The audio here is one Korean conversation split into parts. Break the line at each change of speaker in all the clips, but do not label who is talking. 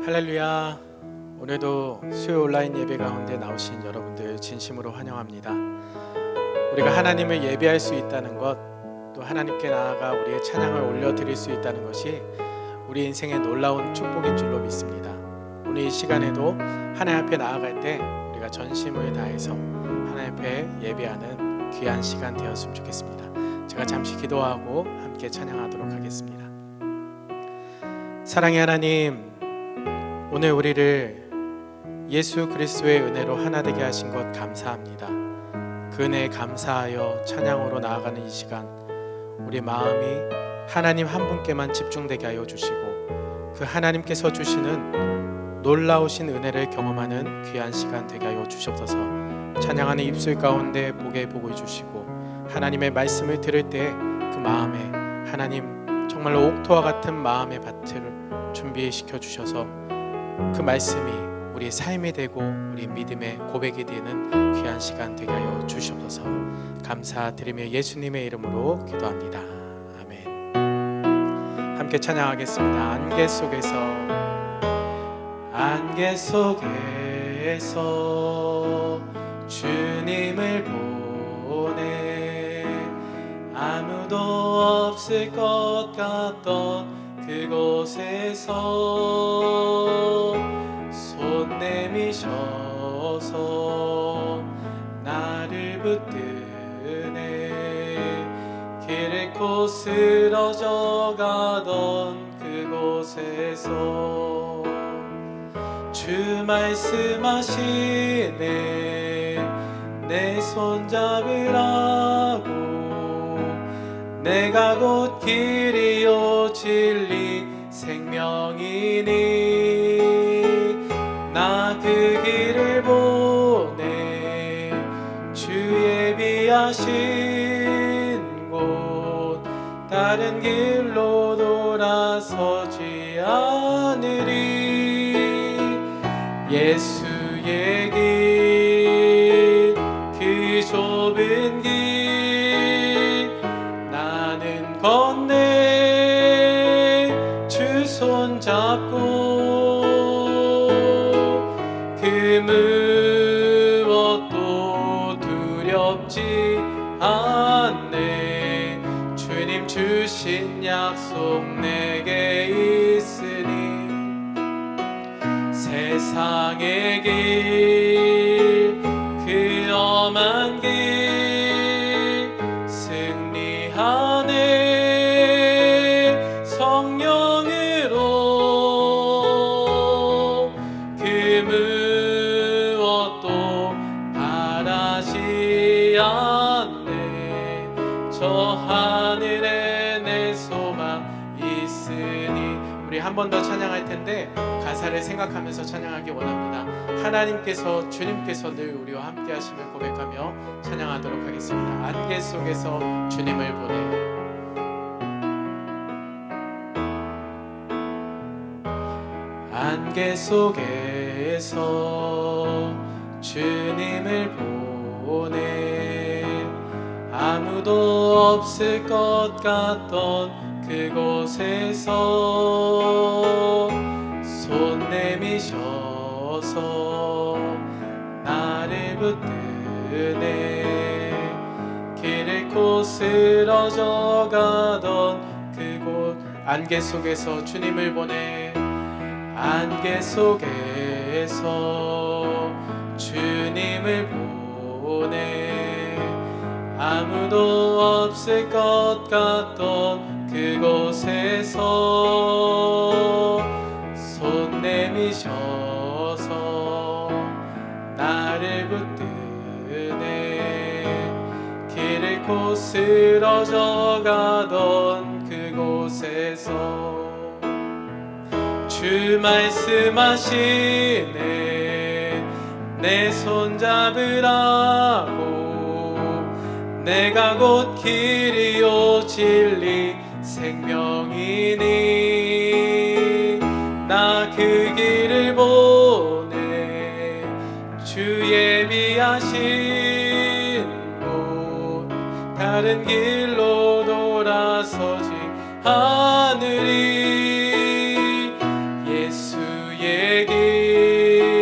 할렐루야. 오늘도 수요 온라인 예배 가운데 나오신 여러분들 진심으로 환영합니다. 우리가 하나님을 예배할 수 있다는 것, 또 하나님께 나아가 우리의 찬양을 올려드릴 수 있다는 것이 우리 인생의 놀라운 축복인 줄로 믿습니다. 오늘 이 시간에도 하나님 앞에 나아갈 때 우리가 전심을 다해서 하나님 앞에 예배하는 귀한 시간 되었으면 좋겠습니다. 제가 잠시 기도하고 함께 찬양하도록 하겠습니다. 사랑의 하나님, 오늘 우리를 예수 그리스도의 은혜로 하나 되게 하신 것 감사합니다. 그 은혜에 감사하여 찬양으로 나아가는 이 시간, 우리 마음이 하나님 한 분께만 집중되게 하여 주시고 그 하나님께서 주시는 놀라우신 은혜를 경험하는 귀한 시간 되게 하여 주시옵소서. 찬양하는 입술 가운데 보게 복을 주시고 하나님의 말씀을 들을 때 그 마음에 하나님 정말로 옥토와 같은 마음의 밭을 준비시켜 주셔서 그 말씀이 우리 삶이 되고 우리 믿음의 고백이 되는 귀한 시간 되게 하여 주시옵소서. 감사드리며 예수님의 이름으로 기도합니다. 아멘. 함께 찬양하겠습니다. 안개 속에서 주님을 보내 아무도 없을 것 같던 그곳에서 손 내미셔서 나를 붙드네 길 잃고 쓰러져 가던 그곳에서 주 말씀하시네 내 손잡으라고 내가 곧 길이요 진리 생명이니 나 그 길을 보내 주 예비하신 곳 다른 길로 돌아서지 않으리 예수의 길 그 좁은 길 나는 건네 주 손잡고 그 무엇도 두렵지 않네 주님 주신 약속 내게 있으니 세상의 길 그 험한 길 승리하네 성령으로 그 무엇도 바라지 않네 저 하늘에 내 소망 있으니 우리 한 번 더 찬양할 텐데 가사를 생각하면서 찬양하기 원합니다. 하나님께서 주님께서 늘 우리와 함께 하심을 고백하며 찬양하도록 하겠습니다. 안개 속에서 주님을 보내 안개 속에서 주님을 보내 아무도 없을 것 같던 그곳에서 손 내미셔서 나를 붙드네 길 잃고 쓰러져 가던 그곳 안개 속에서 주님을 보내 안개 속에서 주님을 보내 아무도 없을 것 같던 그곳에서 손 내미셔서 나를 붙드네 길 잃고 쓰러져 가던 그곳에서 주 말씀하시네 내 손잡으라고 내가 곧 길이요 진리 생명이니 나 그 길을 보내 주 예비하신 곳 다른 길로 돌아서지 않으리 예수의 길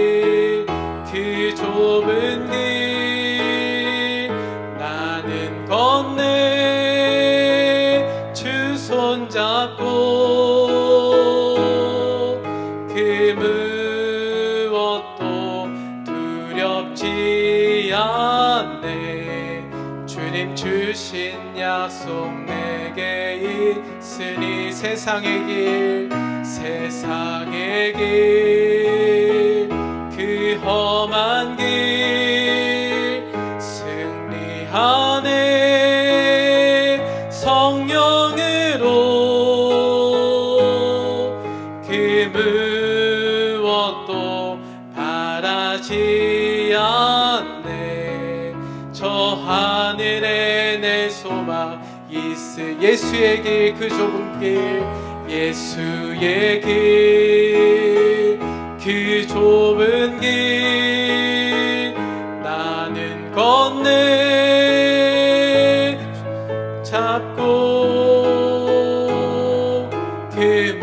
세상의 길 세상의 길 그 험한 길 승리하네 성령으로 그 무엇도 바라지 않네 저 하늘에 내 소망 있으 예수의 길 그 좁은 길 예수의 길 그 좁은 길 나는 건네 잡고 그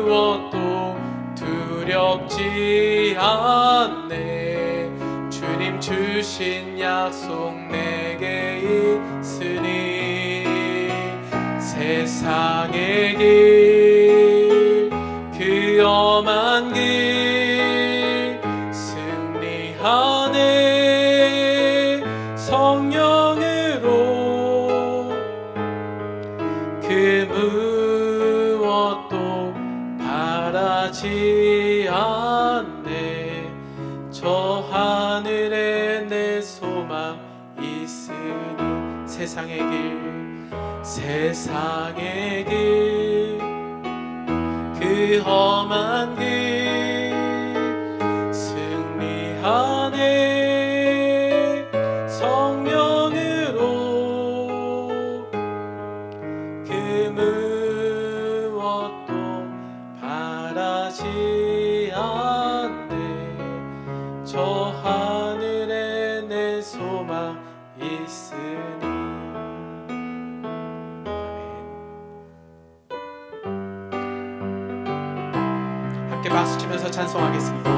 무엇도 두렵지 않네 주님 주신 약속 내게 있으니 세상의 길 그 험한 길 승리하네 성령으로 그 무엇도 바라지 않네 저 하늘에 내 소망 있으니 세상의 길 그 험한 길 승리하네 성령으로 그 무엇도 바라지 않네 저 하늘에 내 소망 있으니 함께 박수치면서 찬송하겠습니다.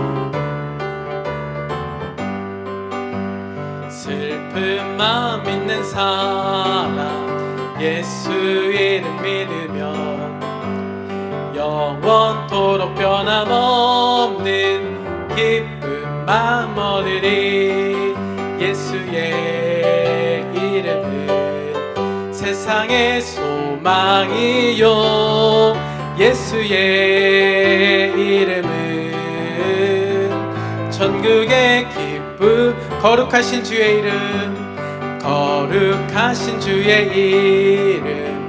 슬픈 마음 있는 사람 예수 이름 믿으며 영원토록 변함없는 기쁜 마음 얻으리 예수의 이름은 세상의 소망이요 예수의 이름은 천국의 기쁨 거룩하신 주의 이름 거룩하신 주의 이름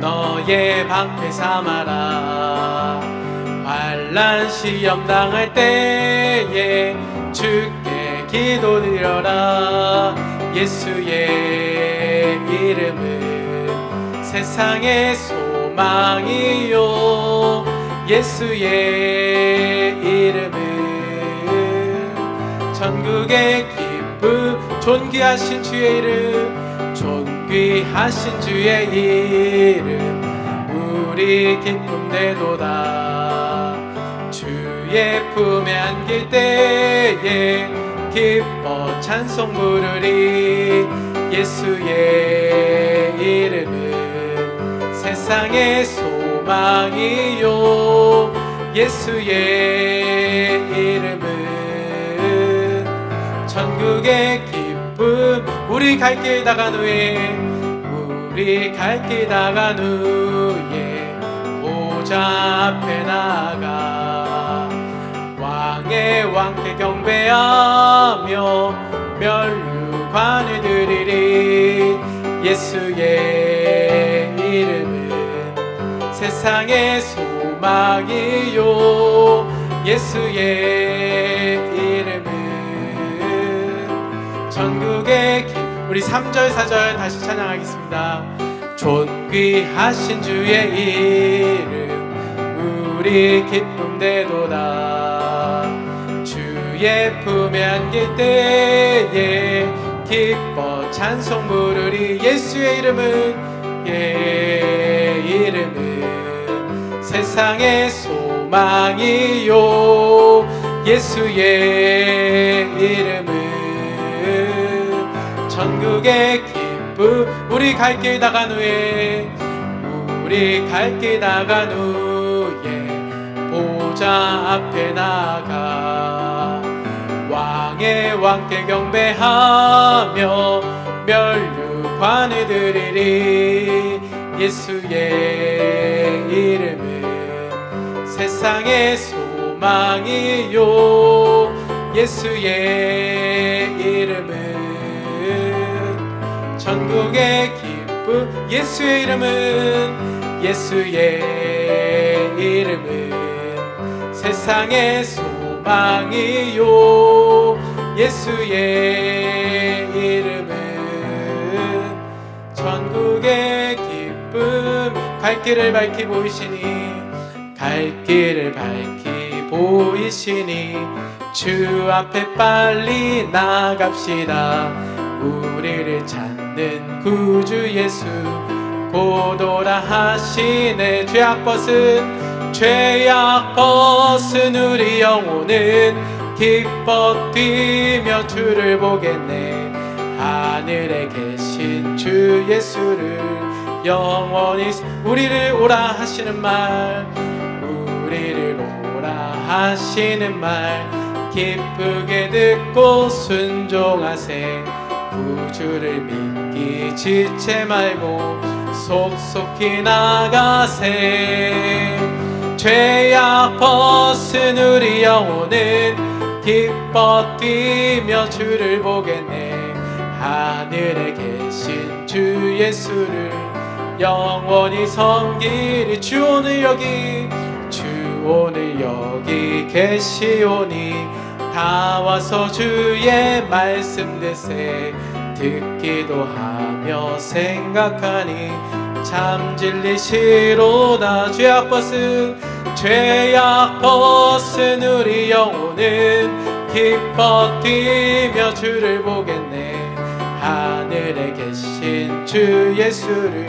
너의 방패 삼아라 환난 시험 당할 때에 주께 기도드려라 예수의 이름은 세상의 소망이요 예수의 이름은 천국의 기쁨 존귀하신 주의 이름 존귀하신 주의 이름 우리 기쁨 되도다 주의 품에 안길 때에 기뻐 찬송 부르리 예수의 이름은 세상의 소망이요 예수의 이름은 천국의 기쁨 우리 갈 길 다간 후에 우리 갈 길 다간 후에 보좌 앞에 나가 왕의 왕께 경배하며 면류관을 드리리 예수의 이름은 세상의 소망이요 예수의 이름은 천국의 길 우리 3절 4절 다시 찬양하겠습니다. 존귀하신 주의 이름 우리 기쁨 되도다 주의 품에 안길 때에 기뻐 찬송 부르리 예수의 이름은 이름은 세상의 소망이요 예수의 이름은 천국의 기쁨 우리 갈 길 다간 후에 우리 갈 길 다간 후에 보좌 앞에 나가 왕의 왕께 경배하며 면류관을 드리리 예수의 이름은 세상의 소망이요 예수의 이름은 전국의 기쁨 예수의 이름은 세상의 소망이요 예수의 이름은 전국의 기쁨 갈 길을 밝히 보이시니 주 앞에 빨리 나갑시다 우리를 찾는 구주 예수 고도라 하시네 죄악 벗은 우리 영혼은 기뻐 뛰며 주를 보겠네 하늘에 계신 주 예수를 영원히 우리를 오라 하시는 말 기쁘게 듣고 순종하세 구주를 믿기 지체 말고 속속히 나가세 죄악 벗은 우리 영혼은 기뻐 뛰며 주를 보겠네 하늘에 계신 주 예수를 영원히 섬기리 주 오늘 여기 계시오니 다 와서 주의 말씀 듣기도 하며 생각하니 참 진리시로다 죄악 벗은 우리 영혼은 기뻐 뛰며 주를 보겠네 하늘에 계신 주 예수를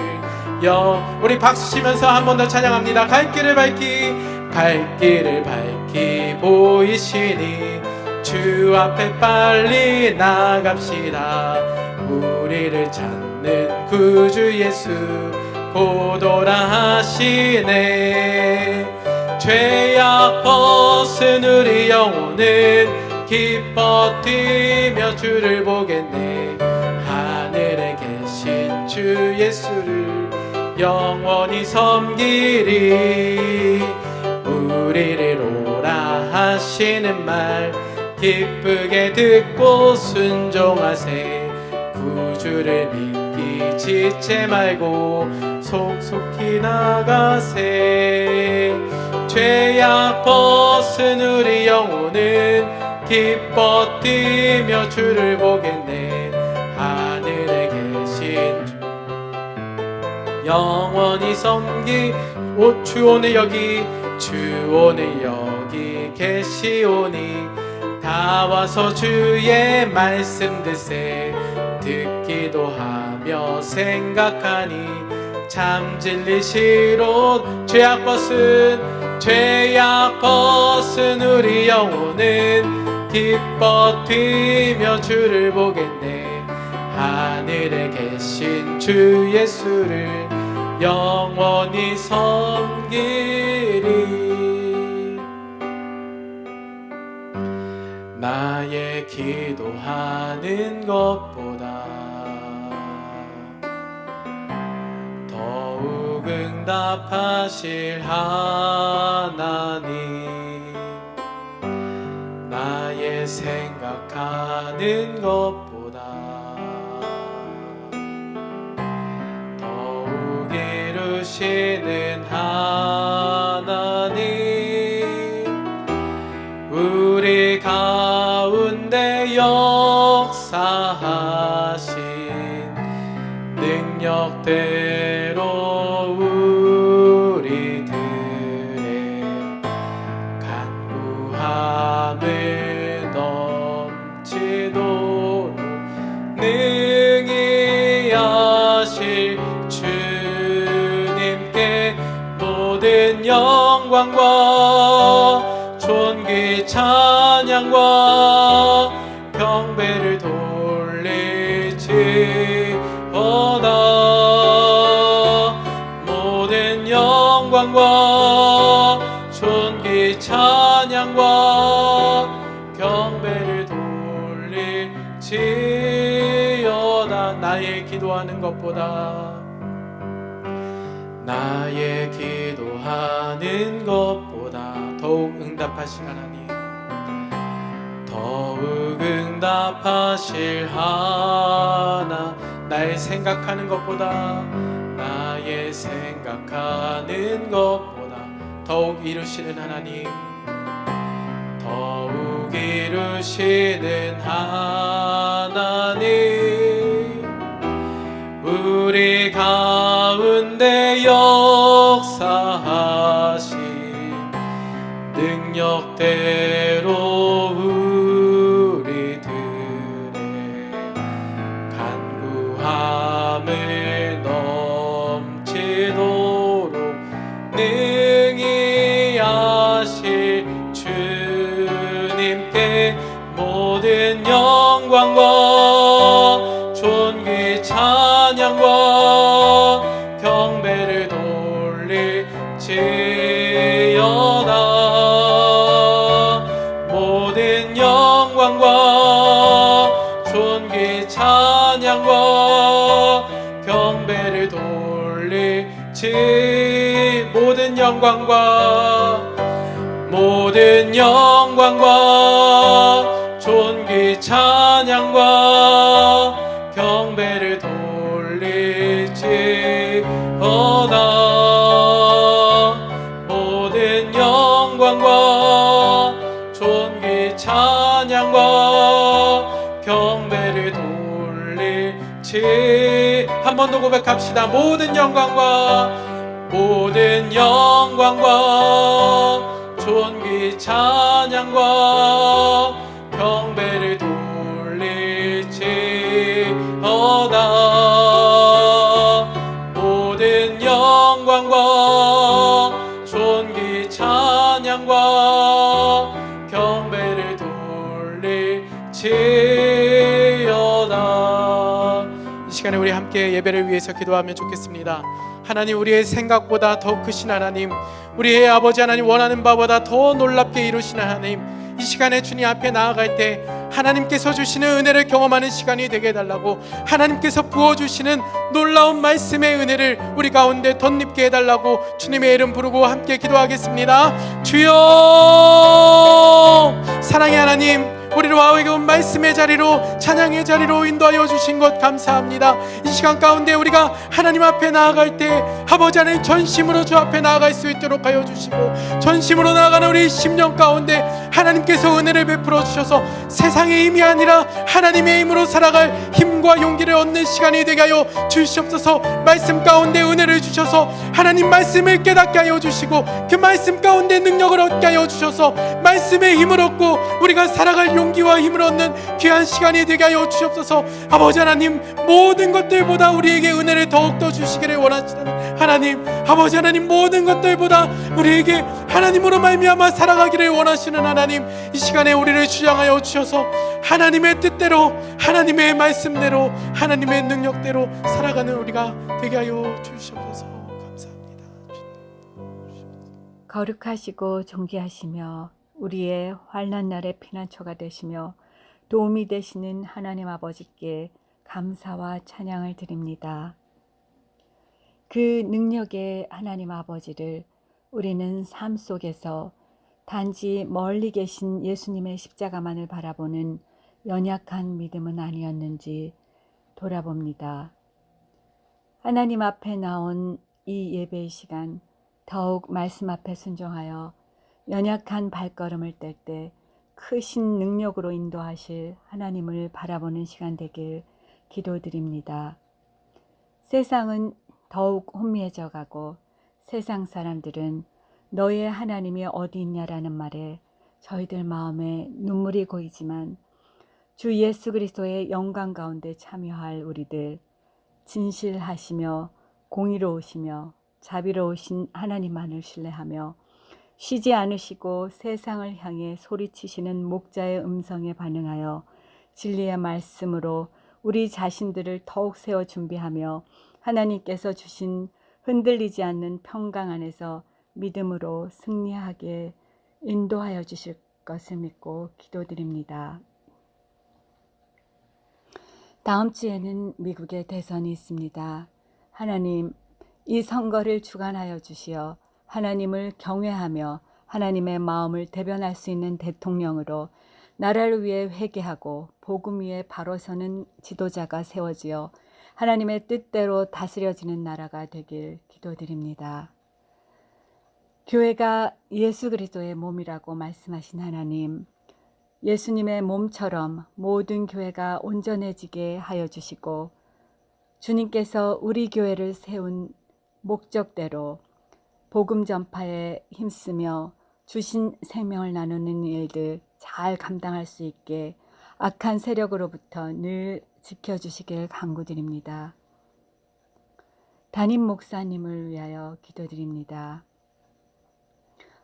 우리 박수 치면서 한 번 더 찬양합니다 갈 길을 밝히 보이시니 주 앞에 빨리 나갑시다 우리를 찾는 구주 예수 고도라 하시네 죄악 벗은 우리 영혼은 기뻐 뛰며 주를 보겠네 하늘에 계신 주 예수를 영원히 섬기리 우리를 오라 하시는 말 기쁘게 듣고 순종하세 구주를 믿기 지체 말고 속속히 나가세 죄악 벗은 우리 영혼은 기뻐 뛰며 주를 보겠네 하늘에 계신 주 영원히 섬기 주 오늘 여기 계시오니 다 와서 주의 말씀 듣기도 하며 생각하니 참 진리시로 죄악 벗은 우리 영혼은 기뻐 뛰며 주를 보겠네 하늘에 계신 주 예수를 영원히 섬기리 나의 기도하는 것보다 더욱 응답하실 하나님 나의 생각하는 것보다 더욱 이루시는 하나님 우리 가운데 역사하신 능력대로 우리들의 간구함을 넘치도록 능히 하실 주님께 모든 영광과 존귀 찬양과 경배를 돌리지어다 모든 영광과 존귀 찬양과 경배를 돌리지어다 나의 기도하는 것보다 나의 기도하는 것보다 더욱 응답하실 하나님, 더욱 응답하실 하나. 나의 생각하는 것보다, 나의 생각하는 것보다 더욱 이루시는 하나님, 더욱 이루시는 하나님, 우리 가운데 역사하신 능력대로 우리들의 간구함을 넘치도록 능히 하실 주님께 모든 영광과 존귀 찬양과 경배를 돌릴지어다. 모든 영광과 존귀 찬양과 경배를 돌릴지. 모든 영광과 존귀 찬양과 경배를 돌릴지어다. 모든 영광과 존귀 찬양과 경배를 돌릴지. 한 번 더 고백합시다. 모든 영광과 존귀 찬양과 경배를 돌릴지어다. 모든 영광과 존귀 찬양과 경배를 돌릴지어다. 이 시간에 우리 함께 예배를 위해서 기도하면 좋겠습니다. 하나님, 우리의 생각보다 더 크신 하나님, 우리의 아버지 하나님, 원하는 바보다 더 놀랍게 이루시는 하나님, 이 시간에 주님 앞에 나아갈 때 하나님께서 주시는 은혜를 경험하는 시간이 되게 해달라고, 하나님께서 부어주시는 놀라운 말씀의 은혜를 우리 가운데 덧입게 해달라고 주님의 이름 부르고 함께 기도하겠습니다. 주여, 사랑의 하나님, 우리를 와우에게 온 말씀의 자리로, 찬양의 자리로 인도하여 주신 것 감사합니다. 이 시간 가운데 우리가 하나님 앞에 나아갈 때 아버지 하나님, 전심으로 주 앞에 나아갈 수 있도록 하여 주시고, 전심으로 나아가는 우리 심령 가운데 하나님께서 은혜를 베풀어 주셔서 세상의 힘이 아니라 하나님의 힘으로 살아갈 힘과 용기를 얻는 시간이 되게 하여 주시옵소서. 말씀 가운데 은혜를 주셔서 하나님 말씀을 깨닫게 하여 주시고, 그 말씀 가운데 능력을 얻게 하여 주셔서 말씀의 힘을 얻고 우리가 살아갈 용기와 힘을 얻는 귀한 시간이 되게 하여 주시옵소서. 아버지 하나님, 모든 것들보다 우리에게 은혜를 더욱더 주시기를 원하시는 하나님, 아버지 하나님, 모든 것들보다 우리에게 하나님으로 말미암아 살아가기를 원하시는 하나님, 이 시간에 우리를 주장하여 주셔서 하나님의 뜻대로, 하나님의 말씀대로, 하나님의 능력대로 살아가는 우리가 되게 하여 주시옵소서. 감사합니다.
거룩하시고 존귀하시며 우리의 환난 날의 피난처가 되시며 도움이 되시는 하나님 아버지께 감사와 찬양을 드립니다. 그 능력의 하나님 아버지를 우리는 삶 속에서 단지 멀리 계신 예수님의 십자가만을 바라보는 연약한 믿음은 아니었는지 돌아봅니다. 하나님 앞에 나온 이 예배의 시간, 더욱 말씀 앞에 순종하여 연약한 발걸음을 뗄 때 크신 능력으로 인도하실 하나님을 바라보는 시간 되길 기도드립니다. 세상은 더욱 혼미해져 가고 세상 사람들은 너의 하나님이 어디 있냐라는 말에 저희들 마음에 눈물이 고이지만 주 예수 그리스도의 영광 가운데 참여할 우리들, 진실하시며 공의로우시며 자비로우신 하나님만을 신뢰하며 쉬지 않으시고 세상을 향해 소리치시는 목자의 음성에 반응하여 진리의 말씀으로 우리 자신들을 더욱 세워 준비하며 하나님께서 주신 흔들리지 않는 평강 안에서 믿음으로 승리하게 인도하여 주실 것을 믿고 기도드립니다. 다음 주에는 미국의 대선이 있습니다. 하나님, 이 선거를 주관하여 주시어 하나님을 경외하며 하나님의 마음을 대변할 수 있는 대통령으로 나라를 위해 회개하고 복음 위에 바로 서는 지도자가 세워지어 하나님의 뜻대로 다스려지는 나라가 되길 기도드립니다. 교회가 예수 그리스도의 몸이라고 말씀하신 하나님, 예수님의 몸처럼 모든 교회가 온전해지게 하여 주시고 주님께서 우리 교회를 세운 목적대로 복음 전파에 힘쓰며 주신 생명을 나누는 일들 잘 감당할 수 있게 악한 세력으로부터 늘 지켜주시길 간구드립니다. 담임 목사님을 위하여 기도드립니다.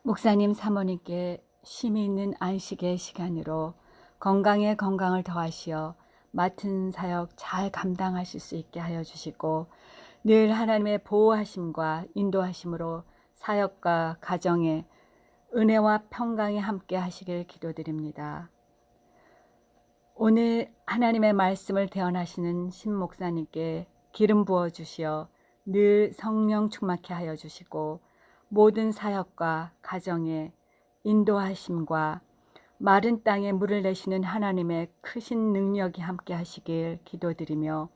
목사님 사모님께 쉼이 있는 안식의 시간으로 건강에 건강을 더하시어 맡은 사역 잘 감당하실 수 있게 하여 주시고 늘 하나님의 보호하심과 인도하심으로 사역과 가정에 은혜와 평강이 함께 하시길 기도드립니다. 오늘 하나님의 말씀을 대언하시는 신 목사님께 기름 부어 주시어 늘 성령 충만케 하여 주시고 모든 사역과 가정에 인도하심과 마른 땅에 물을 내시는 하나님의 크신 능력이 함께 하시길 기도드리며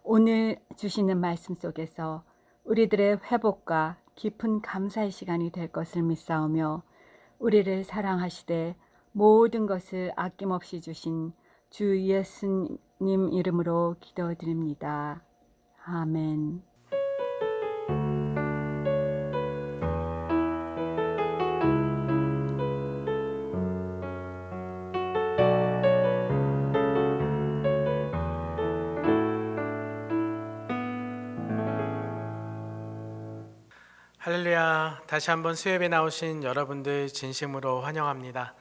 오늘 주시는 말씀 속에서 우리들의 회복과 깊은 감사의 시간이 될 것을 믿사오며 우리를 사랑하시되 모든 것을 아낌없이 주신 주 예수님 이름으로 기도드립니다. 아멘.
할렐루야. 다시 한번 수협에 나오신 여러분들 진심으로 환영합니다.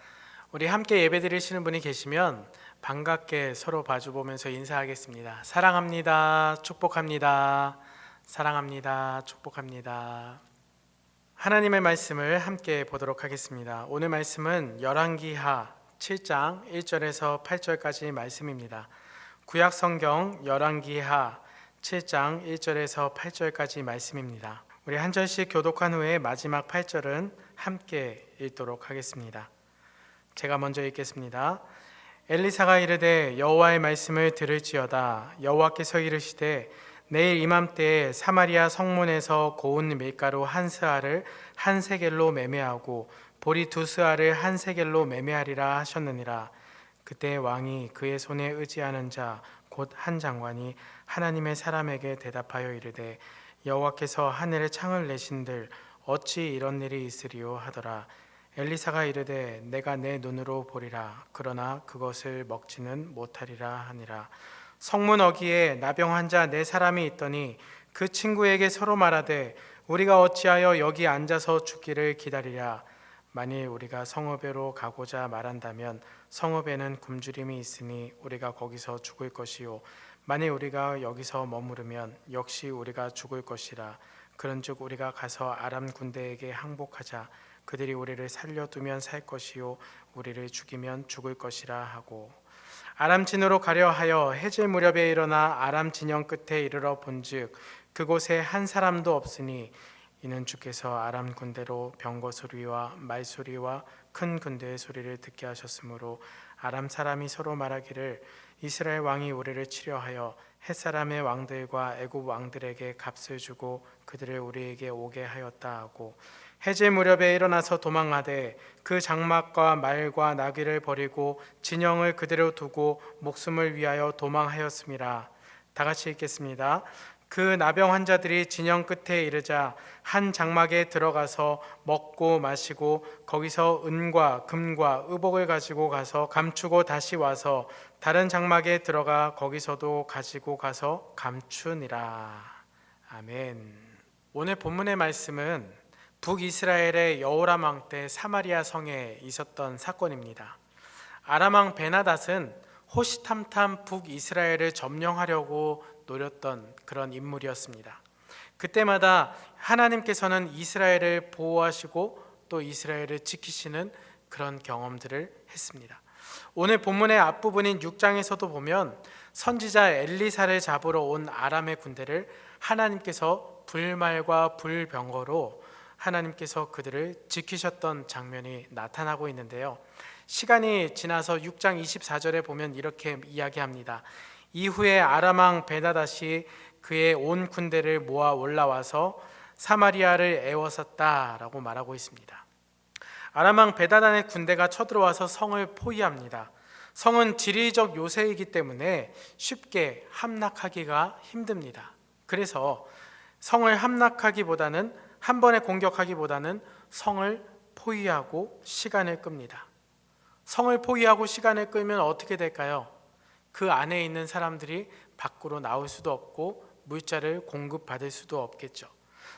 우리 함께 예배 드리시는 분이 계시면 반갑게 서로 마주보면서 인사하겠습니다. 사랑합니다. 축복합니다. 사랑합니다. 축복합니다. 하나님의 말씀을 함께 보도록 하겠습니다. 오늘 말씀은 열왕기하 7장 1절에서 8절까지 말씀입니다. 구약 성경 열왕기하 7장 1절에서 8절까지 말씀입니다. 우리 한 절씩 교독한 후에 마지막 8절은 함께 읽도록 하겠습니다. 제가 먼저 읽겠습니다. 엘리사가 이르되 여호와의 말씀을 들을지어다. 여호와께서 이르시되 내일 이맘때에 사마리아 성문에서 고운 밀가루 한 스아를 한 세겔로 매매하고 보리 두 스아를 한 세겔로 매매하리라 하셨느니라. 그때 왕이 그의 손에 의지하는 자 곧 한 장관이 하나님의 사람에게 대답하여 이르되 여호와께서 하늘에 창을 내신들 어찌 이런 일이 있으리요 하더라. 엘리사가 이르되 내가 내 눈으로 보리라. 그러나 그것을 먹지는 못하리라 하니라. 성문 어귀에 나병 환자 네 사람이 있더니 그 친구에게 서로 말하되 우리가 어찌하여 여기 앉아서 죽기를 기다리랴. 만일 우리가 성읍에로 가고자 말한다면 성읍에는 굶주림이 있으니 우리가 거기서 죽을 것이요 만일 우리가 여기서 머무르면 역시 우리가 죽을 것이라. 그런즉 우리가 가서 아람 군대에게 항복하자. 그들이 우리를 살려두면 살 것이요 우리를 죽이면 죽을 것이라 하고 아람 진으로 가려 하여 해질 무렵에 일어나 아람 진영 끝에 이르러 본즉 그곳에 한 사람도 없으니 이는 주께서 아람 군대로 병거 소리와 말 소리와 큰 군대의 소리를 듣게 하셨으므로 아람 사람이 서로 말하기를 이스라엘 왕이 우리를 치려하여 햇사람의 왕들과 애굽 왕들에게 값을 주고 그들을 우리에게 오게 하였다 하고 해질 무렵에 일어나서 도망하되 그 장막과 말과 나귀를 버리고 진영을 그대로 두고 목숨을 위하여 도망하였음이라. 다 같이 읽겠습니다. 그 나병 환자들이 진영 끝에 이르자 한 장막에 들어가서 먹고 마시고 거기서 은과 금과 의복을 가지고 가서 감추고 다시 와서 다른 장막에 들어가 거기서도 가지고 가서 감추니라. 아멘. 오늘 본문의 말씀은 북이스라엘의 여호람 왕 때 사마리아 성에 있었던 사건입니다. 아람 왕 베나닷은 호시탐탐 북이스라엘을 점령하려고 노렸던 그런 인물이었습니다. 그때마다 하나님께서는 이스라엘을 보호하시고 또 이스라엘을 지키시는 그런 경험들을 했습니다. 오늘 본문의 앞부분인 6장에서도 보면 선지자 엘리사를 잡으러 온 아람의 군대를 하나님께서 불말과 불병거로 하나님께서 그들을 지키셨던 장면이 나타나고 있는데요. 시간이 지나서 6장 24절에 보면 이렇게 이야기합니다. 이후에 아람 왕 베나닷이 그의 온 군대를 모아 올라와서 사마리아를 에워쌌다라고 말하고 있습니다. 아람 왕 베나닷의 군대가 쳐들어와서 성을 포위합니다. 성은 지리적 요새이기 때문에 쉽게 함락하기가 힘듭니다. 그래서 성을 함락하기보다는 한 번에 공격하기보다는 성을 포위하고 시간을 끕니다. 성을 포위하고 시간을 끌면 어떻게 될까요? 그 안에 있는 사람들이 밖으로 나올 수도 없고 물자를 공급받을 수도 없겠죠.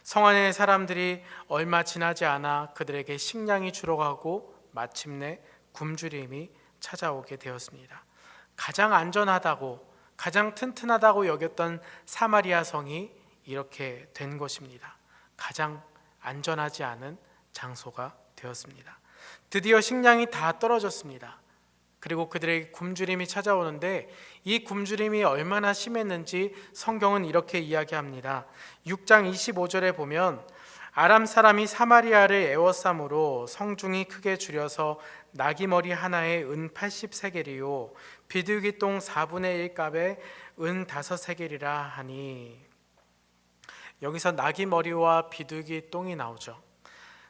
성 안의 사람들이 얼마 지나지 않아 그들에게 식량이 줄어가고 마침내 굶주림이 찾아오게 되었습니다. 가장 안전하다고, 가장 튼튼하다고 여겼던 사마리아 성이 이렇게 된 것입니다. 가장 안전하지 않은 장소가 되었습니다. 드디어 식량이 다 떨어졌습니다. 그리고 그들에게 굶주림이 찾아오는데 이 굶주림이 얼마나 심했는지 성경은 이렇게 이야기합니다. 6장 25절에 보면 아람 사람이 사마리아를 에워싸므로 성중이 크게 줄여서 나귀머리 하나에 은 80세겔이요 비둘기똥 4분의 1값에 은 5세겔이라 하니. 여기서 나귀머리와 비둘기똥이 나오죠.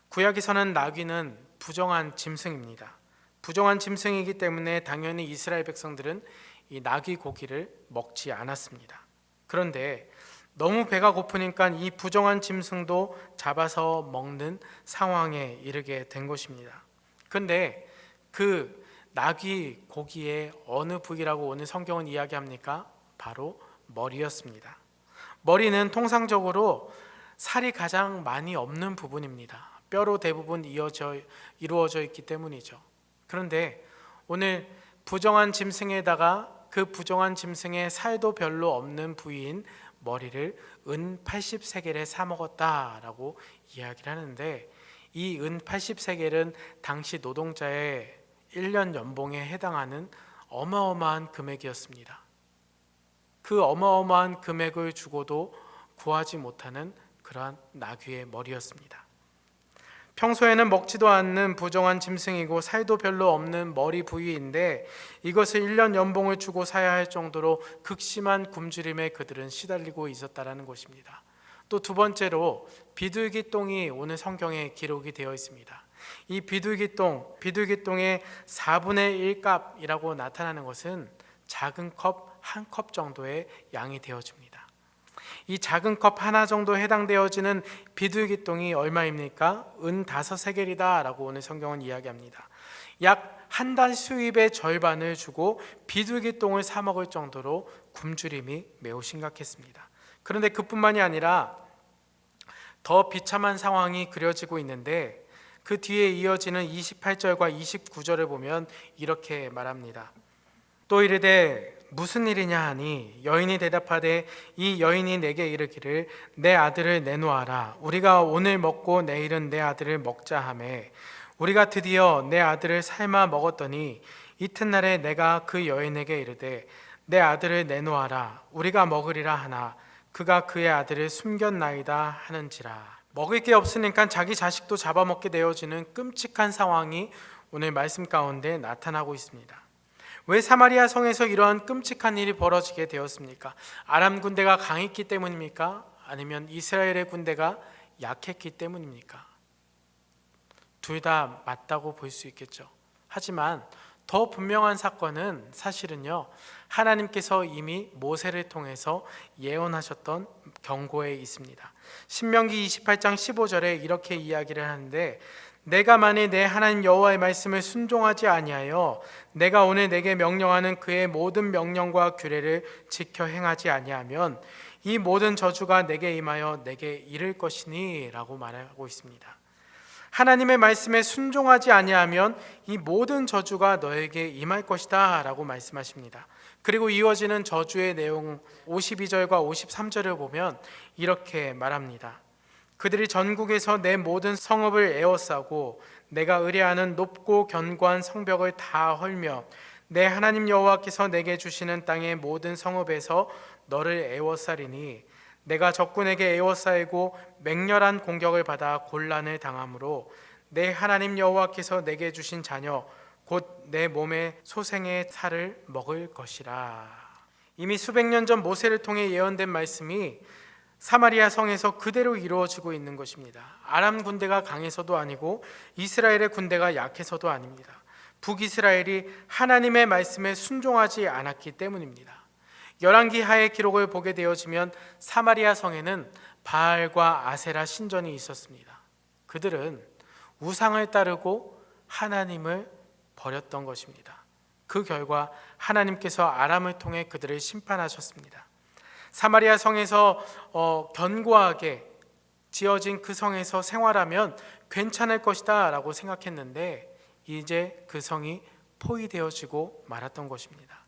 구약에서는 나귀는 부정한 짐승입니다. 부정한 짐승이기 때문에 당연히 이스라엘 백성들은 이 나귀 고기를 먹지 않았습니다. 그런데 너무 배가 고프니까 이 부정한 짐승도 잡아서 먹는 상황에 이르게 된 것입니다. 그런데 그 나귀 고기의 어느 부위라고 오늘 성경은 이야기합니까? 바로 머리였습니다. 머리는 통상적으로 살이 가장 많이 없는 부분입니다. 뼈로 대부분 이루어져 있기 때문이죠. 그런데 오늘 부정한 짐승에다가 그 부정한 짐승의 살도 별로 없는 부위인 머리를 은 80세겔에 사 먹었다라고 이야기를 하는데, 이 은 80세겔은 당시 노동자의 1년 연봉에 해당하는 어마어마한 금액이었습니다. 그 어마어마한 금액을 주고도 구하지 못하는 그러한 나귀의 머리였습니다. 평소에는 먹지도 않는 부정한 짐승이고 살도 별로 없는 머리 부위인데 이것을 1년 연봉을 주고 사야 할 정도로 극심한 굶주림에 그들은 시달리고 있었다라는 것입니다. 또 두 번째로 비둘기똥이 오늘 성경에 기록이 되어 있습니다. 이 비둘기똥의 4분의 1 값이라고 나타나는 것은 작은 컵 한 컵 정도의 양이 되어집니다. 이 작은 컵 하나 정도 해당되어지는 비둘기똥이 얼마입니까? 은 5세겔이다 라고 오늘 성경은 이야기합니다. 약 한 달 수입의 절반을 주고 비둘기똥을 사 먹을 정도로 굶주림이 매우 심각했습니다. 그런데 그뿐만이 아니라 더 비참한 상황이 그려지고 있는데 그 뒤에 이어지는 28절과 29절을 보면 이렇게 말합니다. 또 이르되 무슨 일이냐 하니 여인이 대답하되 이 여인이 내게 이르기를 내 아들을 내놓아라. 우리가 오늘 먹고 내일은 내 아들을 먹자 하매 우리가 드디어 내 아들을 삶아 먹었더니 이튿날에 내가 그 여인에게 이르되 내 아들을 내놓아라. 우리가 먹으리라 하나 그가 그의 아들을 숨겼나이다 하는지라. 먹을 게 없으니까 자기 자식도 잡아먹게 되어지는 끔찍한 상황이 오늘 말씀 가운데 나타나고 있습니다. 왜 사마리아 성에서 이러한 끔찍한 일이 벌어지게 되었습니까? 아람 군대가 강했기 때문입니까? 아니면 이스라엘의 군대가 약했기 때문입니까? 둘 다 맞다고 볼 수 있겠죠. 하지만 더 분명한 사건은 사실은요, 하나님께서 이미 모세를 통해서 예언하셨던 경고에 있습니다. 신명기 28장 15절에 이렇게 이야기를 하는데 내가 만일 내 하나님 여호와의 말씀을 순종하지 아니하여 내가 오늘 내게 명령하는 그의 모든 명령과 규례를 지켜 행하지 아니하면 이 모든 저주가 내게 임하여 내게 이를 것이니 라고 말하고 있습니다. 하나님의 말씀에 순종하지 아니하면 이 모든 저주가 너에게 임할 것이다 라고 말씀하십니다. 그리고 이어지는 저주의 내용 52절과 53절을 보면 이렇게 말합니다. 그들이 전국에서 내 모든 성읍을 에워싸고 내가 의뢰하는 높고 견고한 성벽을 다 헐며 내 하나님 여호와께서 내게 주시는 땅의 모든 성읍에서 너를 에워싸리니 내가 적군에게 에워싸이고 맹렬한 공격을 받아 곤란을 당함으로 내 하나님 여호와께서 내게 주신 자녀 곧 내 몸의 소생의 살을 먹을 것이라. 이미 수백 년 전 모세를 통해 예언된 말씀이 사마리아 성에서 그대로 이루어지고 있는 것입니다. 아람 군대가 강해서도 아니고 이스라엘의 군대가 약해서도 아닙니다. 북이스라엘이 하나님의 말씀에 순종하지 않았기 때문입니다. 열왕기하의 기록을 보게 되어지면 사마리아 성에는 바알과 아세라 신전이 있었습니다. 그들은 우상을 따르고 하나님을 버렸던 것입니다. 그 결과 하나님께서 아람을 통해 그들을 심판하셨습니다. 사마리아 성에서 견고하게 지어진 그 성에서 생활하면 괜찮을 것이다 라고 생각했는데 이제 그 성이 포위되어지고 말았던 것입니다.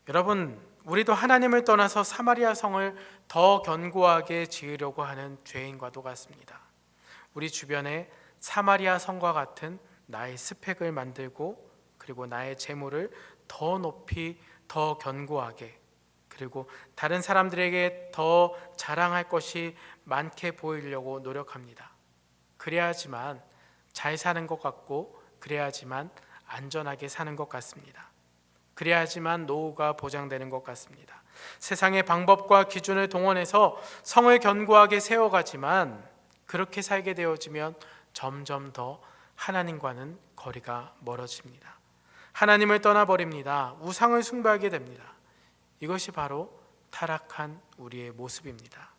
여러분, 우리도 하나님을 떠나서 사마리아 성을 더 견고하게 지으려고 하는 죄인과도 같습니다. 우리 주변에 사마리아 성과 같은 나의 스펙을 만들고 그리고 나의 재물을 더 높이 더 견고하게 그리고 다른 사람들에게 더 자랑할 것이 많게 보이려고 노력합니다. 그래야지만 잘 사는 것 같고 그래야지만 안전하게 사는 것 같습니다. 그래야지만 노후가 보장되는 것 같습니다. 세상의 방법과 기준을 동원해서 성을 견고하게 세워가지만 그렇게 살게 되어지면 점점 더 하나님과는 거리가 멀어집니다. 하나님을 떠나버립니다. 우상을 숭배하게 됩니다. 이것이 바로 타락한 우리의 모습입니다.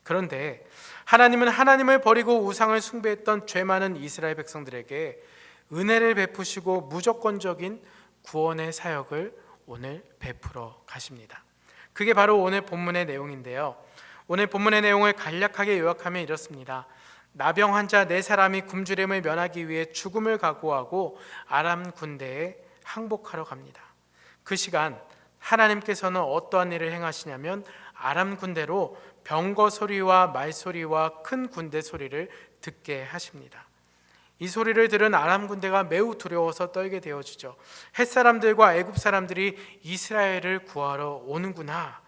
그런데 하나님은 하나님을 버리고 우상을 숭배했던 죄 많은 이스라엘 백성들에게 은혜를 베푸시고 무조건적인 구원의 사역을 오늘 베풀어 가십니다. 그게 바로 오늘 본문의 내용인데요. 오늘 본문의 내용을 간략하게 요약하면 이렇습니다. 나병 환자 4사람이 굶주림을 면하기 위해 죽음을 각오하고 아람 군대에 항복하러 갑니다. 그 시간 하나님께서는 어떠한 일을 행하시냐면 아람 군대로 병거 소리와 말소리와 큰 군대 소리를 듣게 하십니다. 이 소리를 들은 아람 군대가 매우 두려워서 떨게 되어지죠. 헷사람들과 애굽 사람들이 이스라엘을 구하러 오는구나.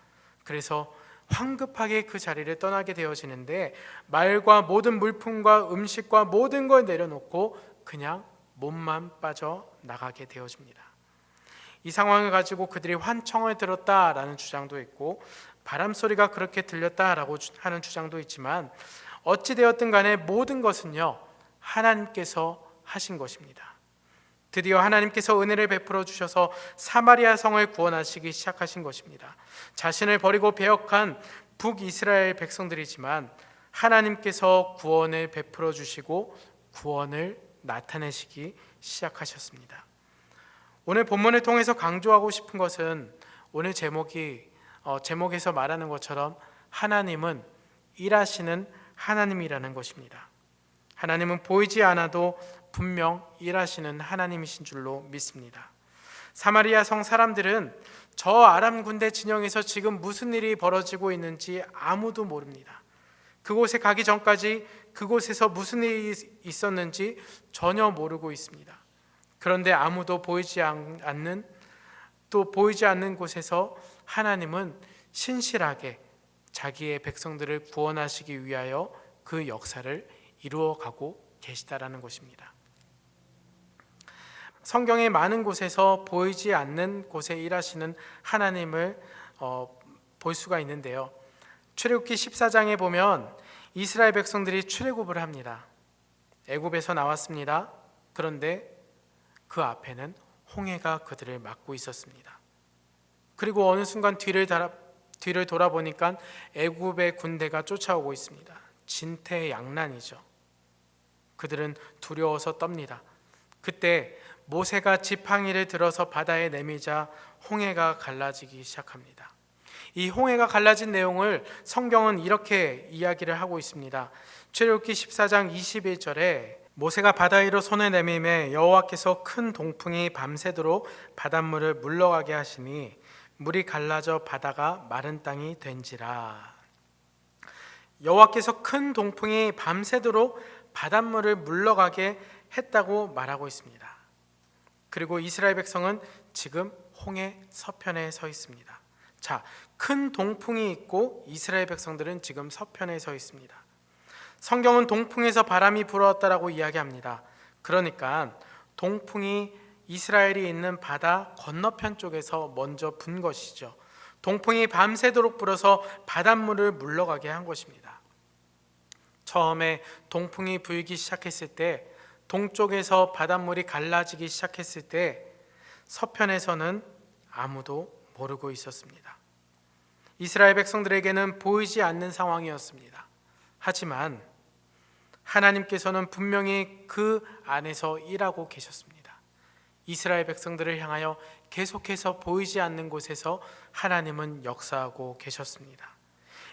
그래서 황급하게 그 자리를 떠나게 되어지는데 말과 모든 물품과 음식과 모든 걸 내려놓고 그냥 몸만 빠져 나가게 되어집니다. 이 상황을 가지고 그들이 환청을 들었다라는 주장도 있고 바람 소리가 그렇게 들렸다라고 하는 주장도 있지만 어찌 되었든 간에 모든 것은요 하나님께서 하신 것입니다. 드디어 하나님께서 은혜를 베풀어 주셔서 사마리아 성을 구원하시기 시작하신 것입니다. 자신을 버리고 배역한 북이스라엘 백성들이지만 하나님께서 구원을 베풀어 주시고 구원을 나타내시기 시작하셨습니다. 오늘 본문을 통해서 강조하고 싶은 것은 오늘 제목에서 말하는 것처럼 하나님은 일하시는 하나님이라는 것입니다. 하나님은 보이지 않아도 분명 일하시는 하나님이신 줄로 믿습니다. 사마리아 성 사람들은 저 아람 군대 진영에서 지금 무슨 일이 벌어지고 있는지 아무도 모릅니다. 그곳에 가기 전까지 그곳에서 무슨 일이 있었는지 전혀 모르고 있습니다. 그런데 아무도 보이지 않는 곳에서 하나님은 신실하게 자기의 백성들을 구원하시기 위하여 그 역사를 이루어가고 계시다라는 것입니다. 성경의 많은 곳에서 보이지 않는 곳에 일하시는 하나님을 볼 수가 있는데요. 출애굽기 14장에 보면 이스라엘 백성들이 출애굽을 합니다. 애굽에서 나왔습니다. 그런데 그 앞에는 홍해가 그들을 막고 있었습니다. 그리고 어느 순간 뒤를 돌아보니까 애굽의 군대가 쫓아오고 있습니다. 진퇴양난이죠. 그들은 두려워서 떱니다. 그때 모세가 지팡이를 들어서 바다에 내미자 홍해가 갈라지기 시작합니다. 이 홍해가 갈라진 내용을 성경은 이렇게 이야기를 하고 있습니다. 출애굽기 14장 21절에 모세가 바다 위로 손을 내밀매 여호와께서 큰 동풍이 밤새도록 바닷물을 물러가게 하시니 물이 갈라져 바다가 마른 땅이 된지라. 여호와께서 큰 동풍이 밤새도록 바닷물을 물러가게 했다고 말하고 있습니다. 그리고 이스라엘 백성은 지금 홍해 서편에 서 있습니다. 자, 큰 동풍이 있고 이스라엘 백성들은 지금 서편에 서 있습니다. 성경은 동풍에서 바람이 불어왔다라고 이야기합니다. 그러니까 동풍이 이스라엘이 있는 바다 건너편 쪽에서 먼저 분 것이죠. 동풍이 밤새도록 불어서 바닷물을 물러가게 한 것입니다. 처음에 동풍이 불기 시작했을 때, 동쪽에서 바닷물이 갈라지기 시작했을 때 서편에서는 아무도 모르고 있었습니다. 이스라엘 백성들에게는 보이지 않는 상황이었습니다. 하지만 하나님께서는 분명히 그 안에서 일하고 계셨습니다. 이스라엘 백성들을 향하여 계속해서 보이지 않는 곳에서 하나님은 역사하고 계셨습니다.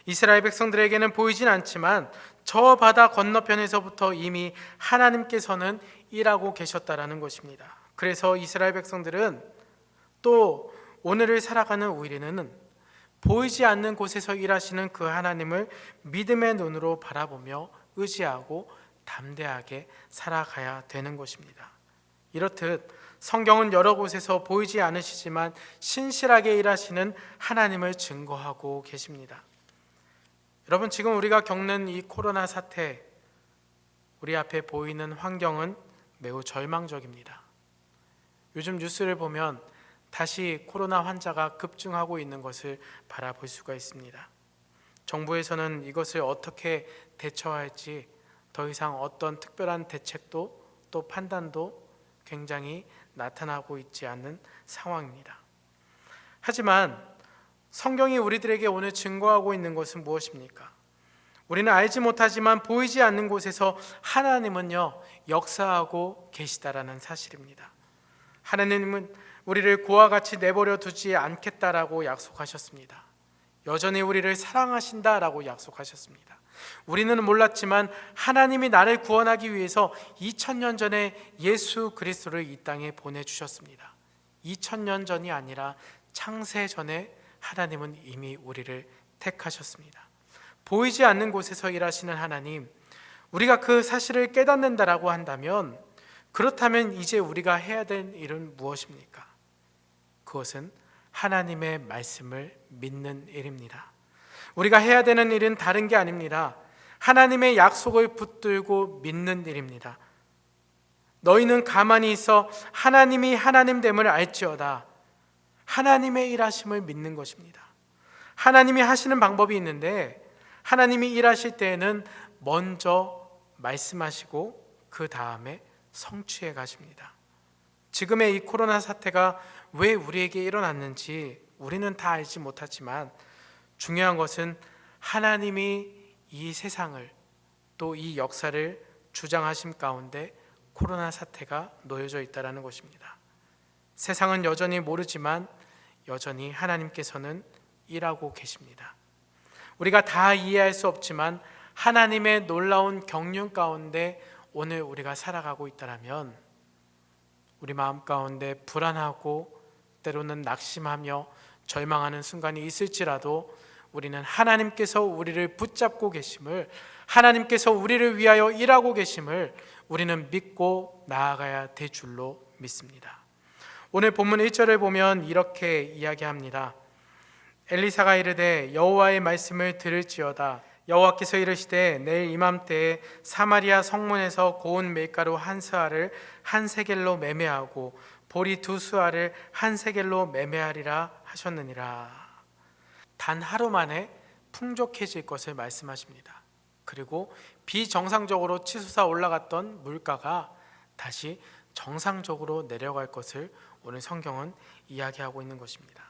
이스라엘 백성들에게는 보이진 않지만 저 바다 건너편에서부터 이미 하나님께서는 일하고 계셨다라는 것입니다. 그래서 이스라엘 백성들은 또 오늘을 살아가는 우리는 보이지 않는 곳에서 일하시는 그 하나님을 믿음의 눈으로 바라보며 의지하고 담대하게 살아가야 되는 것입니다. 이렇듯 성경은 여러 곳에서 보이지 않으시지만 신실하게 일하시는 하나님을 증거하고 계십니다. 여러분, 지금 우리가 겪는 이 코로나 사태, 우리 앞에 보이는 환경은 매우 절망적입니다. 요즘 뉴스를 보면 다시 코로나 환자가 급증하고 있는 것을 바라볼 수가 있습니다. 정부에서는 이것을 어떻게 대처할지 더 이상 어떤 특별한 대책도 또 판단도 굉장히 나타나고 있지 않는 상황입니다. 하지만 성경이 우리들에게 오늘 증거하고 있는 것은 무엇입니까? 우리는 알지 못하지만 보이지 않는 곳에서 하나님은요 역사하고 계시다라는 사실입니다. 하나님은 우리를 고와 같이 내버려 두지 않겠다라고 약속하셨습니다. 여전히 우리를 사랑하신다라고 약속하셨습니다. 우리는 몰랐지만 하나님이 나를 구원하기 위해서 2000년 전에 예수 그리스도를 이 땅에 보내주셨습니다. 2000년 전이 아니라 창세 전에 하나님은 이미 우리를 택하셨습니다. 보이지 않는 곳에서 일하시는 하나님, 우리가 그 사실을 깨닫는다라고 한다면, 그렇다면 이제 우리가 해야 될 일은 무엇입니까? 그것은 하나님의 말씀을 믿는 일입니다. 우리가 해야 되는 일은 다른 게 아닙니다. 하나님의 약속을 붙들고 믿는 일입니다. 너희는 가만히 있어 하나님이 하나님됨을 알지어다. 하나님의 일하심을 믿는 것입니다. 하나님이 하시는 방법이 있는데, 하나님이 일하실 때에는 먼저 말씀하시고 그 다음에 성취해 가십니다. 지금의 이 코로나 사태가 왜 우리에게 일어났는지 우리는 다 알지 못하지만 중요한 것은 하나님이 이 세상을 또 이 역사를 주장하심 가운데 코로나 사태가 놓여져 있다는 것입니다. 세상은 여전히 모르지만 여전히 하나님께서는 일하고 계십니다. 우리가 다 이해할 수 없지만 하나님의 놀라운 경륜 가운데 오늘 우리가 살아가고 있다면, 우리 마음 가운데 불안하고 때로는 낙심하며 절망하는 순간이 있을지라도 우리는 하나님께서 우리를 붙잡고 계심을, 하나님께서 우리를 위하여 일하고 계심을 우리는 믿고 나아가야 될 줄로 믿습니다. 오늘 본문 1절을 보면 이렇게 이야기합니다. 엘리사가 이르되 여호와의 말씀을 들을지어다. 여호와께서 이르시되 내일 이맘때에 사마리아 성문에서 고운 밀가루 한 스아를 한 세겔로 매매하고 보리 두 스아를 한 세겔로 매매하리라 하셨느니라. 단 하루 만에 풍족해질 것을 말씀하십니다. 그리고 비정상적으로 치솟아 올라갔던 물가가 다시 정상적으로 내려갈 것을 오늘 성경은 이야기하고 있는 것입니다.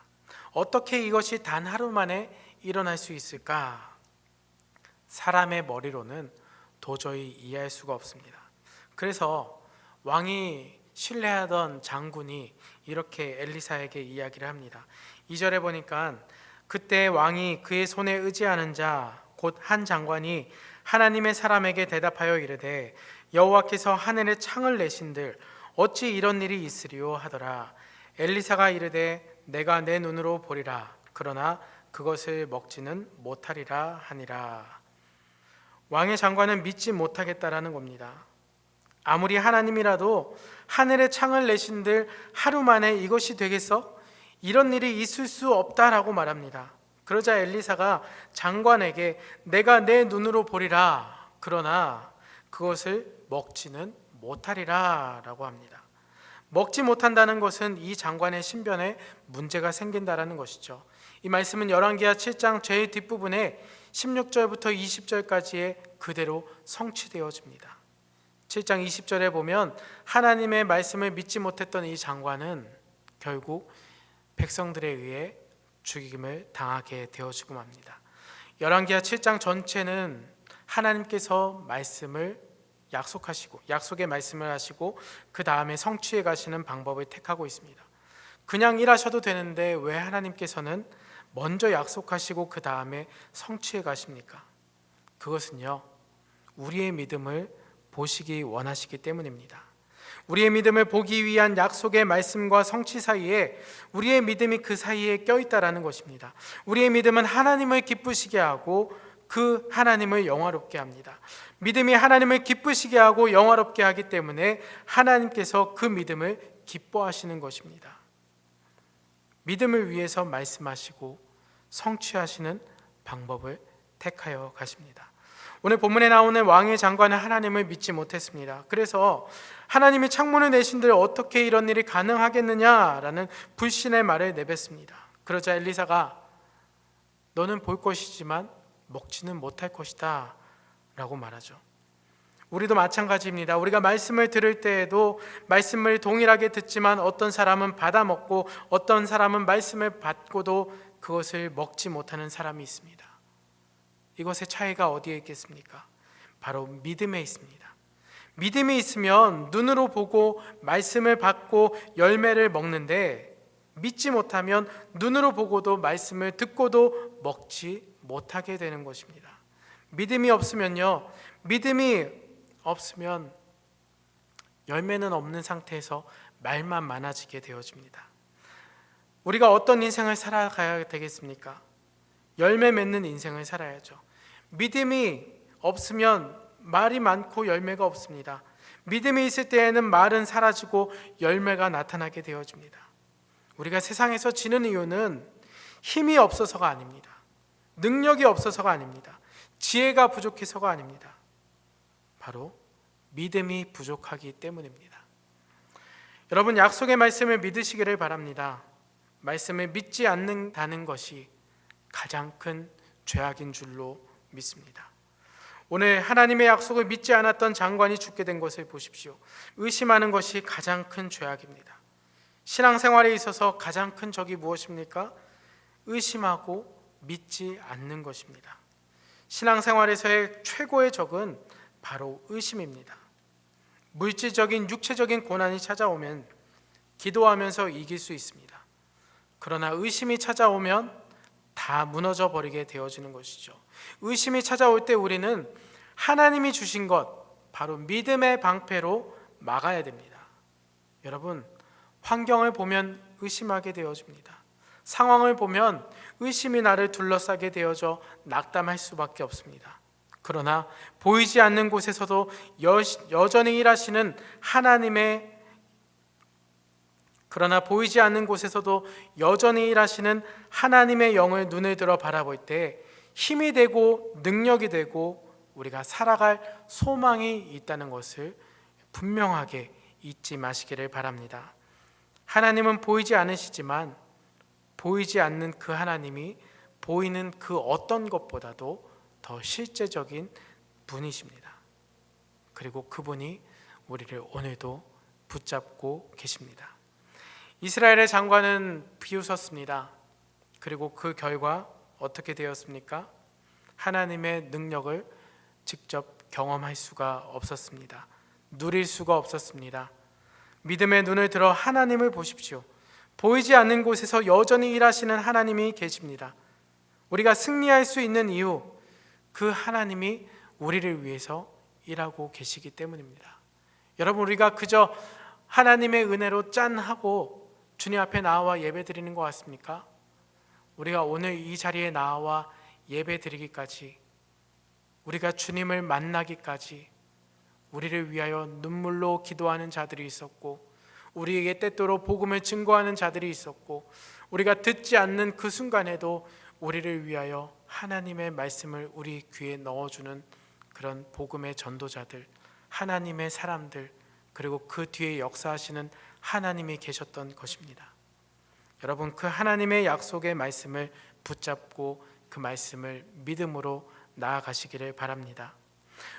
어떻게 이것이 단 하루 만에 일어날 수 있을까? 사람의 머리로는 도저히 이해할 수가 없습니다. 그래서 왕이 신뢰하던 장군이 이렇게 엘리사에게 이야기를 합니다. 2절에 보니까 그때 왕이 그의 손에 의지하는 자 곧 한 장관이 하나님의 사람에게 대답하여 이르되 여호와께서 하늘에 창을 내신들 어찌 이런 일이 있으리요 하더라. 엘리사가 이르되 내가 내 눈으로 보리라. 그러나 그것을 먹지는 못하리라 하니라. 왕의 장관은 믿지 못하겠다라는 겁니다. 아무리 하나님이라도 하늘에 창을 내신들 하루 만에 이것이 되겠어? 이런 일이 있을 수 없다라고 말합니다. 그러자 엘리사가 장관에게 내가 내 눈으로 보리라, 그러나 그것을 먹지는 못하리라 라고 합니다. 먹지 못한다는 것은 이 장관의 신변에 문제가 생긴다라는 것이죠. 이 말씀은 열왕기하 7장 제일 뒷부분에 16절부터 20절까지의 그대로 성취되어집니다. 7장 20절에 보면 하나님의 말씀을 믿지 못했던 이 장관은 결국 백성들에 의해 죽임을 당하게 되어지고 맙니다. 열왕기하 7장 전체는 하나님께서 말씀을 약속하시고 약속의 말씀을 하시고 그 다음에 성취해 가시는 방법을 택하고 있습니다. 그냥 일하셔도 되는데 왜 하나님께서는 먼저 약속하시고 그 다음에 성취해 가십니까? 그것은요, 우리의 믿음을 보시기 원하시기 때문입니다. 우리의 믿음을 보기 위한 약속의 말씀과 성취 사이에 우리의 믿음이 그 사이에 껴있다라는 것입니다. 우리의 믿음은 하나님을 기쁘시게 하고 그 하나님을 영화롭게 합니다. 믿음이 하나님을 기쁘시게 하고 영화롭게 하기 때문에 하나님께서 그 믿음을 기뻐하시는 것입니다. 믿음을 위해서 말씀하시고 성취하시는 방법을 택하여 가십니다. 오늘 본문에 나오는 왕의 장관은 하나님을 믿지 못했습니다. 그래서 하나님이 창문을 내신들 어떻게 이런 일이 가능하겠느냐라는 불신의 말을 내뱉습니다. 그러자 엘리사가 너는 볼 것이지만 먹지는 못할 것이다 라고 말하죠. 우리도 마찬가지입니다. 우리가 말씀을 들을 때에도 말씀을 동일하게 듣지만 어떤 사람은 받아 먹고 어떤 사람은 말씀을 받고도 그것을 먹지 못하는 사람이 있습니다. 이것의 차이가 어디에 있겠습니까? 바로 믿음에 있습니다. 믿음이 있으면 눈으로 보고 말씀을 받고 열매를 먹는데, 믿지 못하면 눈으로 보고도 말씀을 듣고도 먹지 못하게 되는 것입니다. 믿음이 없으면요, 믿음이 없으면 열매는 없는 상태에서 말만 많아지게 되어집니다. 우리가 어떤 인생을 살아가야 되겠습니까? 열매 맺는 인생을 살아야죠. 믿음이 없으면 말이 많고 열매가 없습니다. 믿음이 있을 때에는 말은 사라지고 열매가 나타나게 되어집니다. 우리가 세상에서 지는 이유는 힘이 없어서가 아닙니다. 능력이 없어서가 아닙니다. 지혜가 부족해서가 아닙니다. 바로 믿음이 부족하기 때문입니다. 여러분, 약속의 말씀을 믿으시기를 바랍니다. 말씀을 믿지 않는다는 것이 가장 큰 죄악인 줄로 믿습니다. 오늘 하나님의 약속을 믿지 않았던 장관이 죽게 된 것을 보십시오. 의심하는 것이 가장 큰 죄악입니다. 신앙생활에 있어서 가장 큰 적이 무엇입니까? 의심하고 믿지 않는 것입니다. 신앙생활에서의 최고의 적은 바로 의심입니다. 물질적인 육체적인 고난이 찾아오면 기도하면서 이길 수 있습니다. 그러나 의심이 찾아오면 다 무너져 버리게 되어지는 것이죠. 의심이 찾아올 때 우리는 하나님이 주신 것, 바로 믿음의 방패로 막아야 됩니다. 여러분, 환경을 보면 의심하게 되어집니다. 상황을 보면 의심이 나를 둘러싸게 되어져 낙담할 수밖에 없습니다. 그러나 보이지 않는 곳에서도 여전히 일하시는 하나님의 영을 눈을 들어 바라볼 때 힘이 되고 능력이 되고 우리가 살아갈 소망이 있다는 것을 분명하게 잊지 마시기를 바랍니다. 하나님은 보이지 않으시지만 보이지 않는 그 하나님이 보이는 그 어떤 것보다도 더 실제적인 분이십니다. 그리고 그분이 우리를 오늘도 붙잡고 계십니다. 이스라엘의 장관은 비웃었습니다. 그리고 그 결과 어떻게 되었습니까? 하나님의 능력을 직접 경험할 수가 없었습니다. 누릴 수가 없었습니다. 믿음의 눈을 들어 하나님을 보십시오. 보이지 않는 곳에서 여전히 일하시는 하나님이 계십니다. 우리가 승리할 수 있는 이유, 그 하나님이 우리를 위해서 일하고 계시기 때문입니다. 여러분, 우리가 그저 하나님의 은혜로 짠하고 주님 앞에 나와 예배 드리는 것 같습니까? 우리가 오늘 이 자리에 나와 예배 드리기까지, 우리가 주님을 만나기까지 우리를 위하여 눈물로 기도하는 자들이 있었고, 우리에게 때때로 복음을 증거하는 자들이 있었고, 우리가 듣지 않는 그 순간에도 우리를 위하여 하나님의 말씀을 우리 귀에 넣어주는 그런 복음의 전도자들, 하나님의 사람들, 그리고 그 뒤에 역사하시는 하나님이 계셨던 것입니다. 여러분, 그 하나님의 약속의 말씀을 붙잡고 그 말씀을 믿음으로 나아가시기를 바랍니다.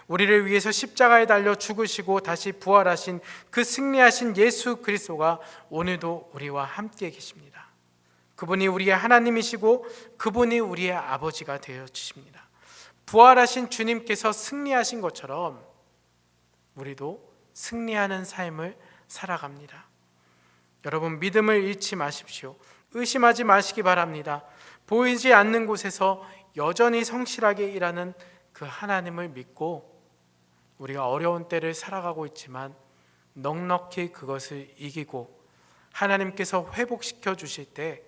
우리를 위해서 십자가에 달려 죽으시고 다시 부활하신 그 승리하신 예수 그리스도가 오늘도 우리와 함께 계십니다. 그분이 우리의 하나님이시고 그분이 우리의 아버지가 되어 주십니다. 부활하신 주님께서 승리하신 것처럼 우리도 승리하는 삶을 살아갑니다. 여러분, 믿음을 잃지 마십시오. 의심하지 마시기 바랍니다. 보이지 않는 곳에서 여전히 성실하게 일하는 그 하나님을 믿고 우리가 어려운 때를 살아가고 있지만 넉넉히 그것을 이기고 하나님께서 회복시켜 주실 때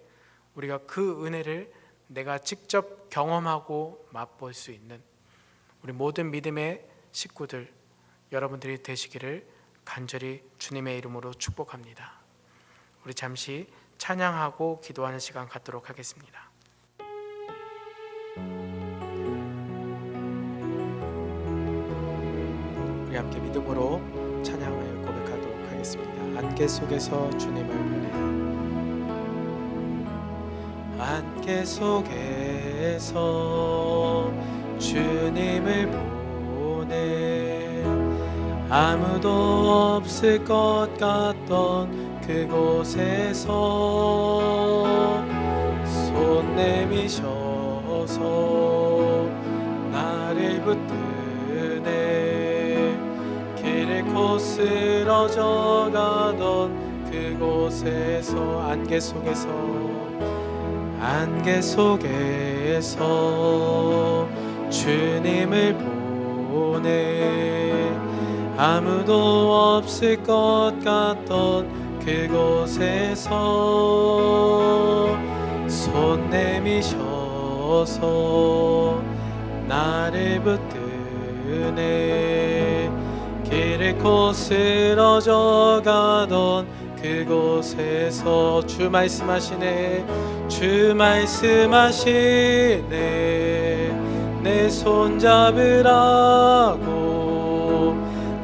우리가 그 은혜를 내가 직접 경험하고 맛볼 수 있는 우리 모든 믿음의 식구들 여러분들이 되시기를 간절히 주님의 이름으로 축복합니다. 우리 잠시 찬양하고 기도하는 시간 갖도록 하겠습니다. 우리 함께 믿음으로 찬양을 고백하도록 하겠습니다. 안개 속에서 주님을 보내, 안개 속에서 주님을 보내, 아무도 없을 것 같던 그곳에서 손 내미셔서 나를 붙드네, 길을 잃고 쓰러져 가던 그곳에서 안개 속에서 주님을 보내, 아무도 없을 것 같던 그곳에서 손 내미셔서 나를 붙드네, 길 잃고 쓰러져 가던 그곳에서 주 말씀하시네, 주 말씀하시네, 내 손 잡으라고,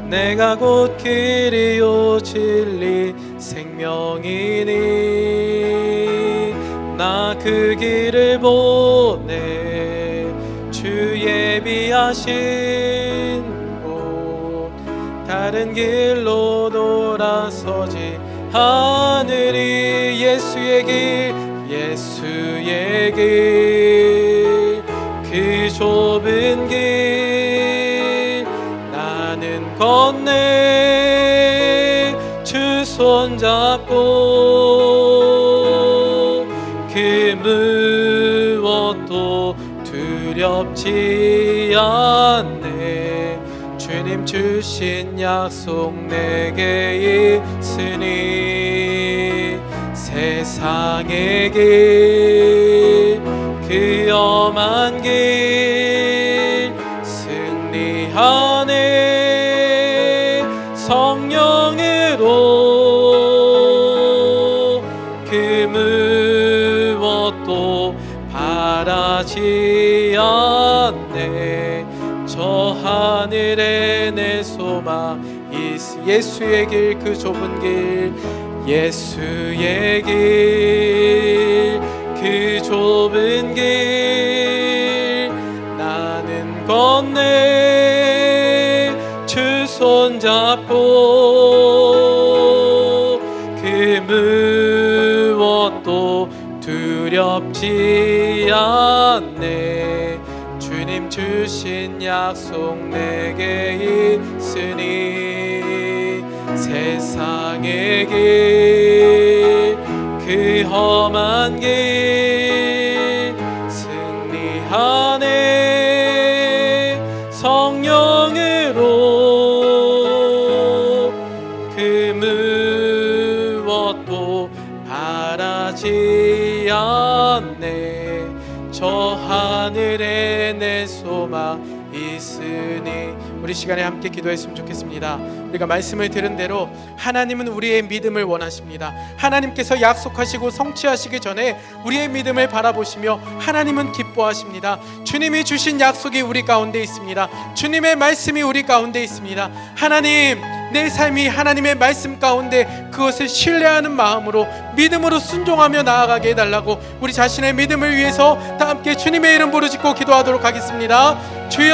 내가 곧 길이요 진리 생명이니 나 그 길을 보내, 주 예비하신 곳 다른 길로 돌아서지 하늘이 예수의 길 그 좁은 길 나는 건네 주 손잡고 그 무엇도 두렵지 않네, 주님 주신 약속 내게 있으니 세상의 길, 그 험한 길 승리하네, 성령으로 그 무엇도 바라지 않네, 저 하늘에 내 소망 예수의 길, 그 좁은 길 예수의 길, 그 좁은 길 나는 건네 주 손잡고 그 무엇도 두렵지 않네, 주님 주신 약속 내게 있으니 세상의 길, 그 험한 길 승리하네, 성령으로 그 무엇도 바라지 않네, 저 하늘에 내 소망 있으니 우리 시간에 함께 기도했으면 좋겠습니다. 우리가 말씀을 들은 대로 하나님은 우리의 믿음을 원하십니다. 하나님께서 약속하시고 성취하시기 전에 우리의 믿음을 바라보시며 하나님은 기뻐하십니다. 주님이 주신 약속이 우리 가운데 있습니다. 주님의 말씀이 우리 가운데 있습니다. 하나님, 내 삶이 하나님의 말씀 가운데 그것을 신뢰하는 마음으로 믿음으로 순종하며 나아가게 해달라고 우리 자신의 믿음을 위해서 다 함께 주님의 이름 부르짖고 기도하도록 하겠습니다. 주여,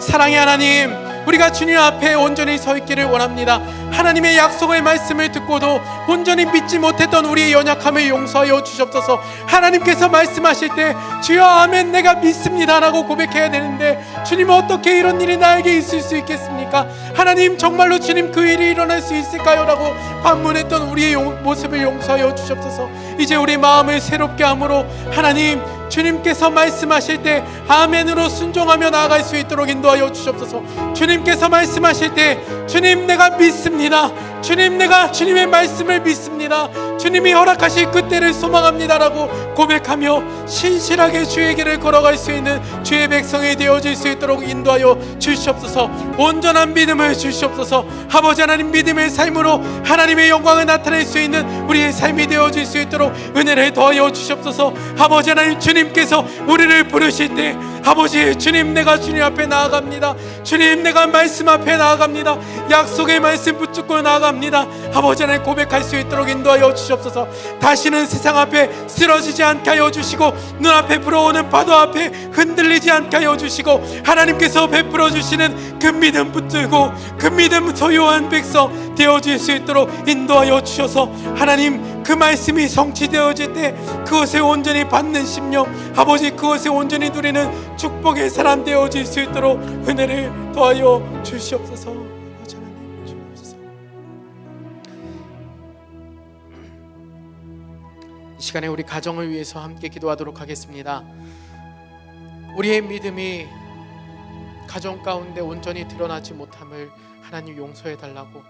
사랑의 하나님, 우리가 주님 앞에 온전히 서 있기를 원합니다. 하나님의 약속의 말씀을 듣고도 온전히 믿지 못했던 우리의 연약함을 용서하여 주시옵소서. 하나님께서 말씀하실 때 주여 아멘 내가 믿습니다 라고 고백해야 되는데 주님 어떻게 이런 일이 나에게 있을 수 있겠습니까? 하나님 정말로 주님 그 일이 일어날 수 있을까요? 라고 반문했던 우리의 모습을 용서하여 주시옵소서. 이제 우리 마음을 새롭게 함으로 하나님 주님께서 말씀하실 때 아멘으로 순종하며 나아갈 수 있도록 인도하여 주시옵소서. 주님께서 말씀하실 때 주님 내가 믿습니다. 주님 내가 주님의 말씀을 믿습니다. 주님이 허락하실 그때를 소망합니다 라고 고백하며 신실하게 주의 길을 걸어갈 수 있는 주의 백성이 되어질 수 있도록 인도하여 주시옵소서. 온전한 믿음을 주시옵소서. 아버지 하나님 믿음의 삶으로 하나님의 영광을 나타낼 수 있는 우리의 삶이 되어질 수 있도록 은혜를 더하여 주시옵소서. 아버지 하나님 주님께서 우리를 부르실 때 아버지 주님 내가 주님 앞에 나아갑니다. 주님 내가 말씀 앞에 나아갑니다. 약속의 말씀 붙잡고 나아갑니다. 아버지 하나님 고백할 수 있도록 인도하여 주시옵소서. 다시는 세상 앞에 쓰러지지 않게 하여 주시고 눈앞에 불어오는 파도 앞에 흔들리지 않게 하여 주시고 하나님께서 베풀어 주시는 그 믿음 붙들고 그 믿음 소유한 백성 되어질 수 있도록 인도하여 주셔서 하나님 그 말씀이 성취되어질 때 그것을 온전히 받는 심령 아버지 그것을 온전히 누리는 축복의 사람 되어질 수 있도록 은혜를 더하여 주시옵소서. 아버지 하나님 주옵소서. 이 시간에 우리 가정을 위해서 함께 기도하도록 하겠습니다. 우리의 믿음이 가정 가운데 온전히 드러나지 못함을 하나님 용서해 달라고,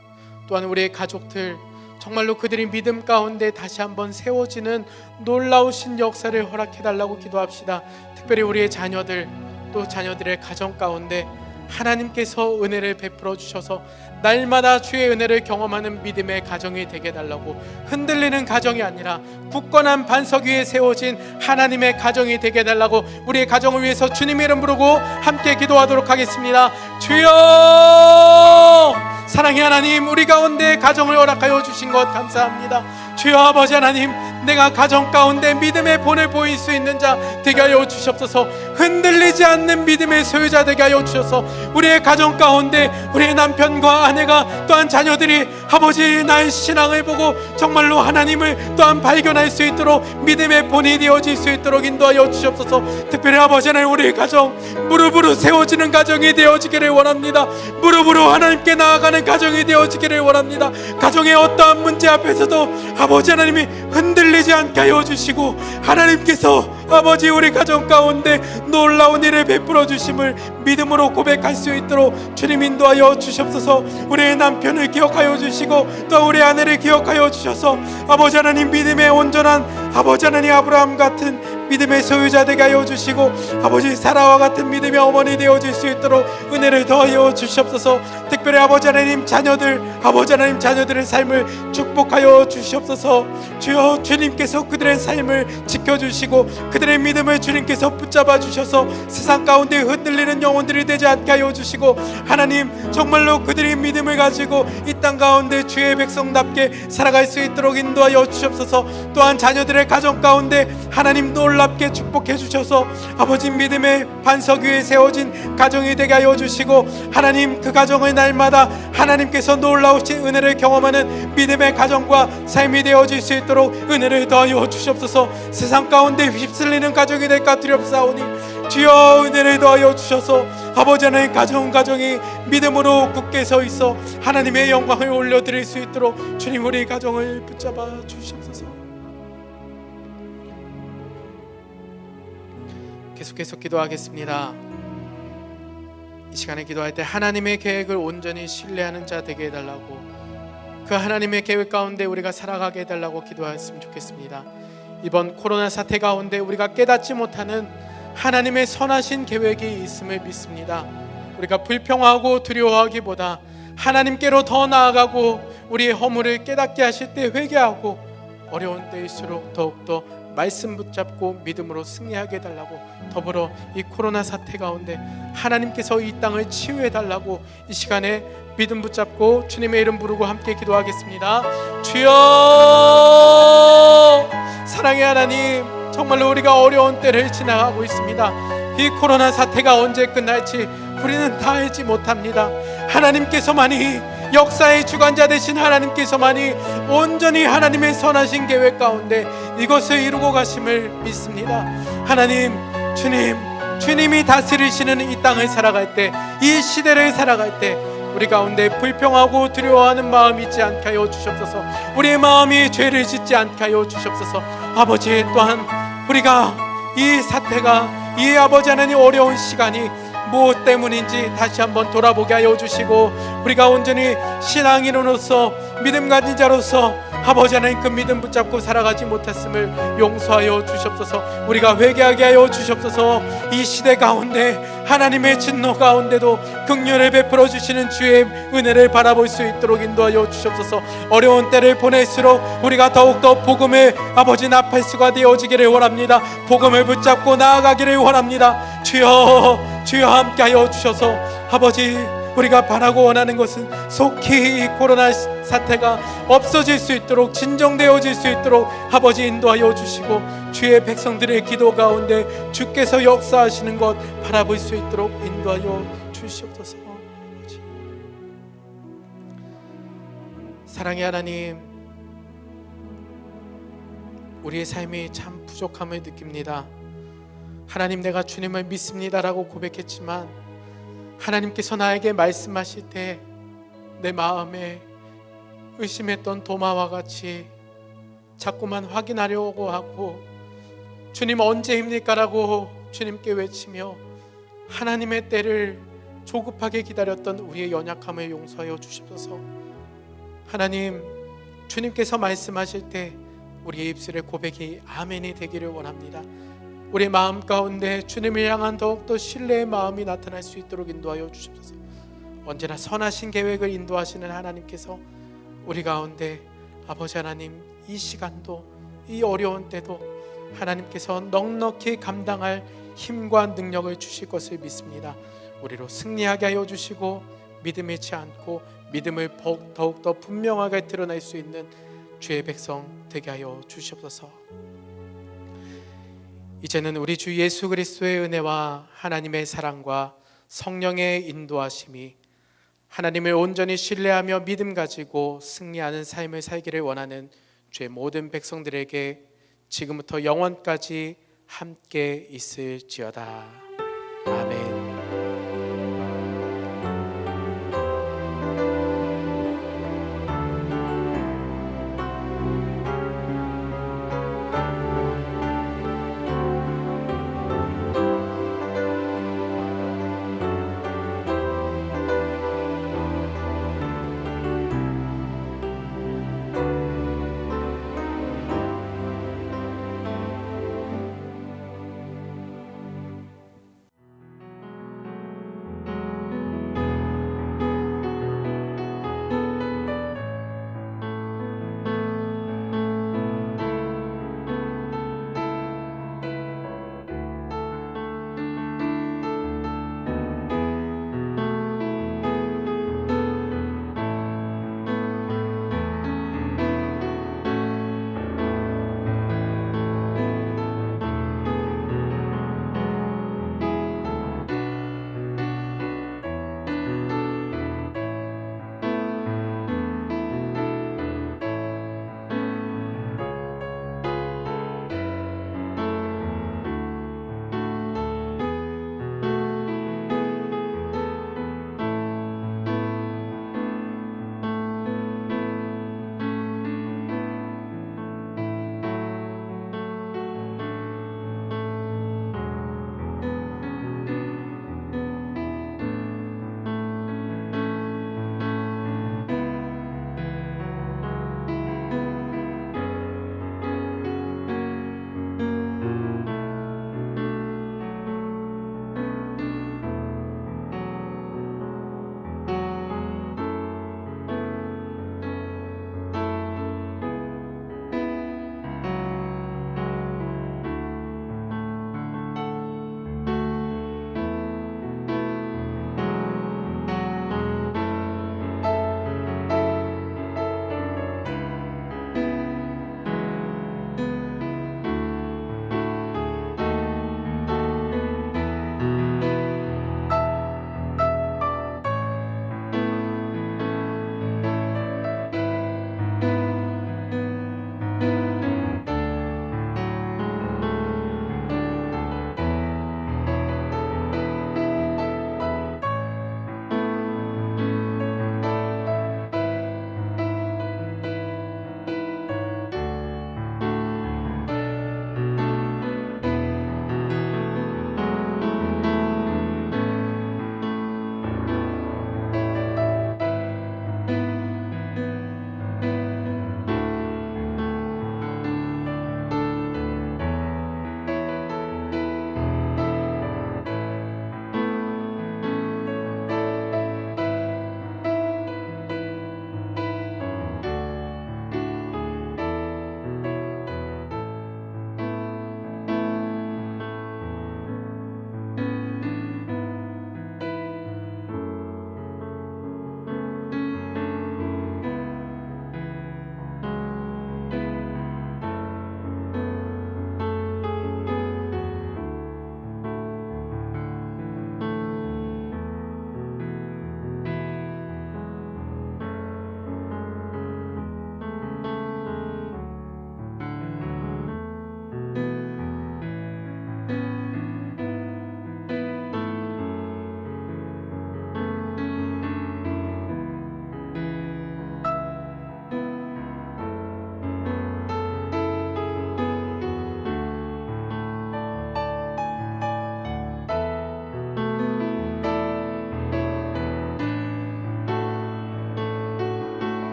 또한 우리의 가족들 정말로 그들이 믿음 가운데 다시 한번 세워지는 놀라우신 역사를 허락해 달라고 기도합시다. 특별히 우리의 자녀들 또 자녀들의 가정 가운데 하나님께서 은혜를 베풀어 주셔서 날마다 주의 은혜를 경험하는 믿음의 가정이 되게 달라고, 흔들리는 가정이 아니라 굳건한 반석 위에 세워진 하나님의 가정이 되게 달라고 우리의 가정을 위해서 주님의 이름 부르고 함께 기도하도록 하겠습니다. 주여, 사랑의 하나님, 우리 가운데 가정을 허락하여 주신 것 감사합니다. 주여 아버지 하나님, 내가 가정 가운데 믿음의 본을 보일 수 있는 자 되게 하여 주시옵소서. 흔들리지 않는 믿음의 소유자 되게 하여 주셔서 우리의 가정 가운데 우리의 남편과 아내가 또한 자녀들이 아버지 나의 신앙을 보고 정말로 하나님을 또한 발견할 수 있도록 믿음의 본이 되어질 수 있도록 인도하여 주시옵소서. 특별히 아버지 하나님, 우리의 가정 무릎으로 세워지는 가정이 되어지기를 원합니다. 무릎으로 하나님께 나아가는 가정이 되어지기를 원합니다. 가정의 어떠한 문제 앞에서도 아버지 하나님이 흔들리지 않게 하여 주시고 하나님께서 아버지 우리 가정 가운데 놀라운 일을 베풀어 주심을 믿음으로 고백할 수 있도록 주님 인도하여 주시옵소서. 우리의 남편을 기억하여 주시고 또 우리 아내를 기억하여 주셔서 아버지 하나님 믿음의 온전한 아버지 하나님 아브라함 같은 믿음의 소유자 되게 하여 주시고 아버지 사라와 같은 믿음의 어머니 되어질 수 있도록 은혜를 더하여 주시옵소서. 특별히 아버지 하나님 자녀들 아버지 하나님 자녀들의 삶을 축복하여 주시옵소서. 주여, 주님께서 그들의 삶을 지켜주시고 그들의 믿음을 주님께서 붙잡아 주셔서 세상 가운데 흔들리는 영혼들이 되지 않게 하여 주시고 하나님 정말로 그들이 믿음을 가지고 이 땅 가운데 주의 백성답게 살아갈 수 있도록 인도하여 주시옵소서. 또한 자녀들의 가정 가운데 하나님 놀랍게 축복해 주셔서 아버지 믿음의 반석 위에 세워진 가정이 되게 하여 주시고 하나님 그 가정의 날마다 하나님께서 놀라우신 은혜를 경험하는 믿음의 가정과 삶이 되어질 수 있도록 은혜를 더하여 주시옵소서. 세상 가운데 휩쓸리는 가정이 될까 두렵사오니 주여 은혜를 더하여 주셔서 아버지 하나님 가정이 믿음으로 굳게 서 있어 하나님의 영광을 올려드릴 수 있도록 주님 우리 가정을 붙잡아 주시옵소서. 계속해서 기도하겠습니다. 이 시간에 기도할 때 하나님의 계획을 온전히 신뢰하는 자 되게 해달라고, 그 하나님의 계획 가운데 우리가 살아가게 해달라고 기도했으면 좋겠습니다. 이번 코로나 사태 가운데 우리가 깨닫지 못하는 하나님의 선하신 계획이 있음을 믿습니다. 우리가 불평하고 두려워하기보다 하나님께로 더 나아가고 우리의 허물을 깨닫게 하실 때 회개하고 어려운 때일수록 더욱더 말씀 붙잡고 믿음으로 승리하게 해달라고, 더불어 이 코로나 사태 가운데 하나님께서 이 땅을 치유해 달라고 이 시간에 믿음 붙잡고 주님의 이름 부르고 함께 기도하겠습니다. 주여, 사랑의 하나님, 정말로 우리가 어려운 때를 지나가고 있습니다. 이 코로나 사태가 언제 끝날지 우리는 다 알지 못합니다. 하나님께서만이, 역사의 주관자 되신 하나님께서만이 온전히 하나님의 선하신 계획 가운데 이것을 이루고 가심을 믿습니다. 하나님, 주님이 다스리시는 이 땅을 살아갈 때, 이 시대를 살아갈 때 우리 가운데 불평하고 두려워하는 마음이 있지 않게 하여 주시옵소서. 우리의 마음이 죄를 짓지 않게 하여 주시옵소서. 아버지, 또한 우리가 이 사태가, 이 아버지 하나님 어려운 시간이 무엇 때문인지 다시 한번 돌아보게 하여 주시고, 우리가 온전히 신앙인으로서, 믿음 가진 자로서 아버지 하나님 그 믿음 붙잡고 살아가지 못했음을 용서하여 주시옵소서. 우리가 회개하게 하여 주시옵소서. 이 시대 가운데 하나님의 진노 가운데도 긍휼을 베풀어 주시는 주의 은혜를 바라볼 수 있도록 인도하여 주시옵소서. 어려운 때를 보낼수록 우리가 더욱더 복음의 아버지 나팔수가 되어지기를 원합니다. 복음을 붙잡고 나아가기를 원합니다. 주여 함께하여 주셔서 아버지, 우리가 바라고 원하는 것은 속히 이 코로나 사태가 없어질 수 있도록, 진정되어질 수 있도록 아버지 인도하여 주시고, 주의 백성들의 기도 가운데 주께서 역사하시는 것 바라볼 수 있도록 인도하여 주시옵소서. 아버지, 사랑의 하나님, 우리의 삶이 참 부족함을 느낍니다. 하나님, 내가 주님을 믿습니다라고 고백했지만 하나님께서 나에게 말씀하실 때 내 마음에 의심했던 도마와 같이 자꾸만 확인하려고 하고, 주님 언제입니까? 라고 주님께 외치며 하나님의 때를 조급하게 기다렸던 우리의 연약함을 용서하여 주시옵소서. 하나님, 주님께서 말씀하실 때 우리의 입술의 고백이 아멘이 되기를 원합니다. 우리 마음 가운데 주님을 향한 더욱더 신뢰의 마음이 나타날 수 있도록 인도하여 주시옵소서. 언제나 선하신 계획을 인도하시는 하나님께서 우리 가운데 아버지 하나님, 이 시간도, 이 어려운 때도 하나님께서 넉넉히 감당할 힘과 능력을 주실 것을 믿습니다. 우리로 승리하게 하여 주시고, 믿음을 잃지 않고 믿음을 더욱더 분명하게 드러낼 수 있는 주의 백성 되게 하여 주시옵소서. 이제는 우리 주 예수 그리스도의 은혜와 하나님의 사랑과 성령의 인도하심이, 하나님을 온전히 신뢰하며 믿음 가지고 승리하는 삶을 살기를 원하는 주의 모든 백성들에게 지금부터 영원까지 함께 있을지어다. 아멘.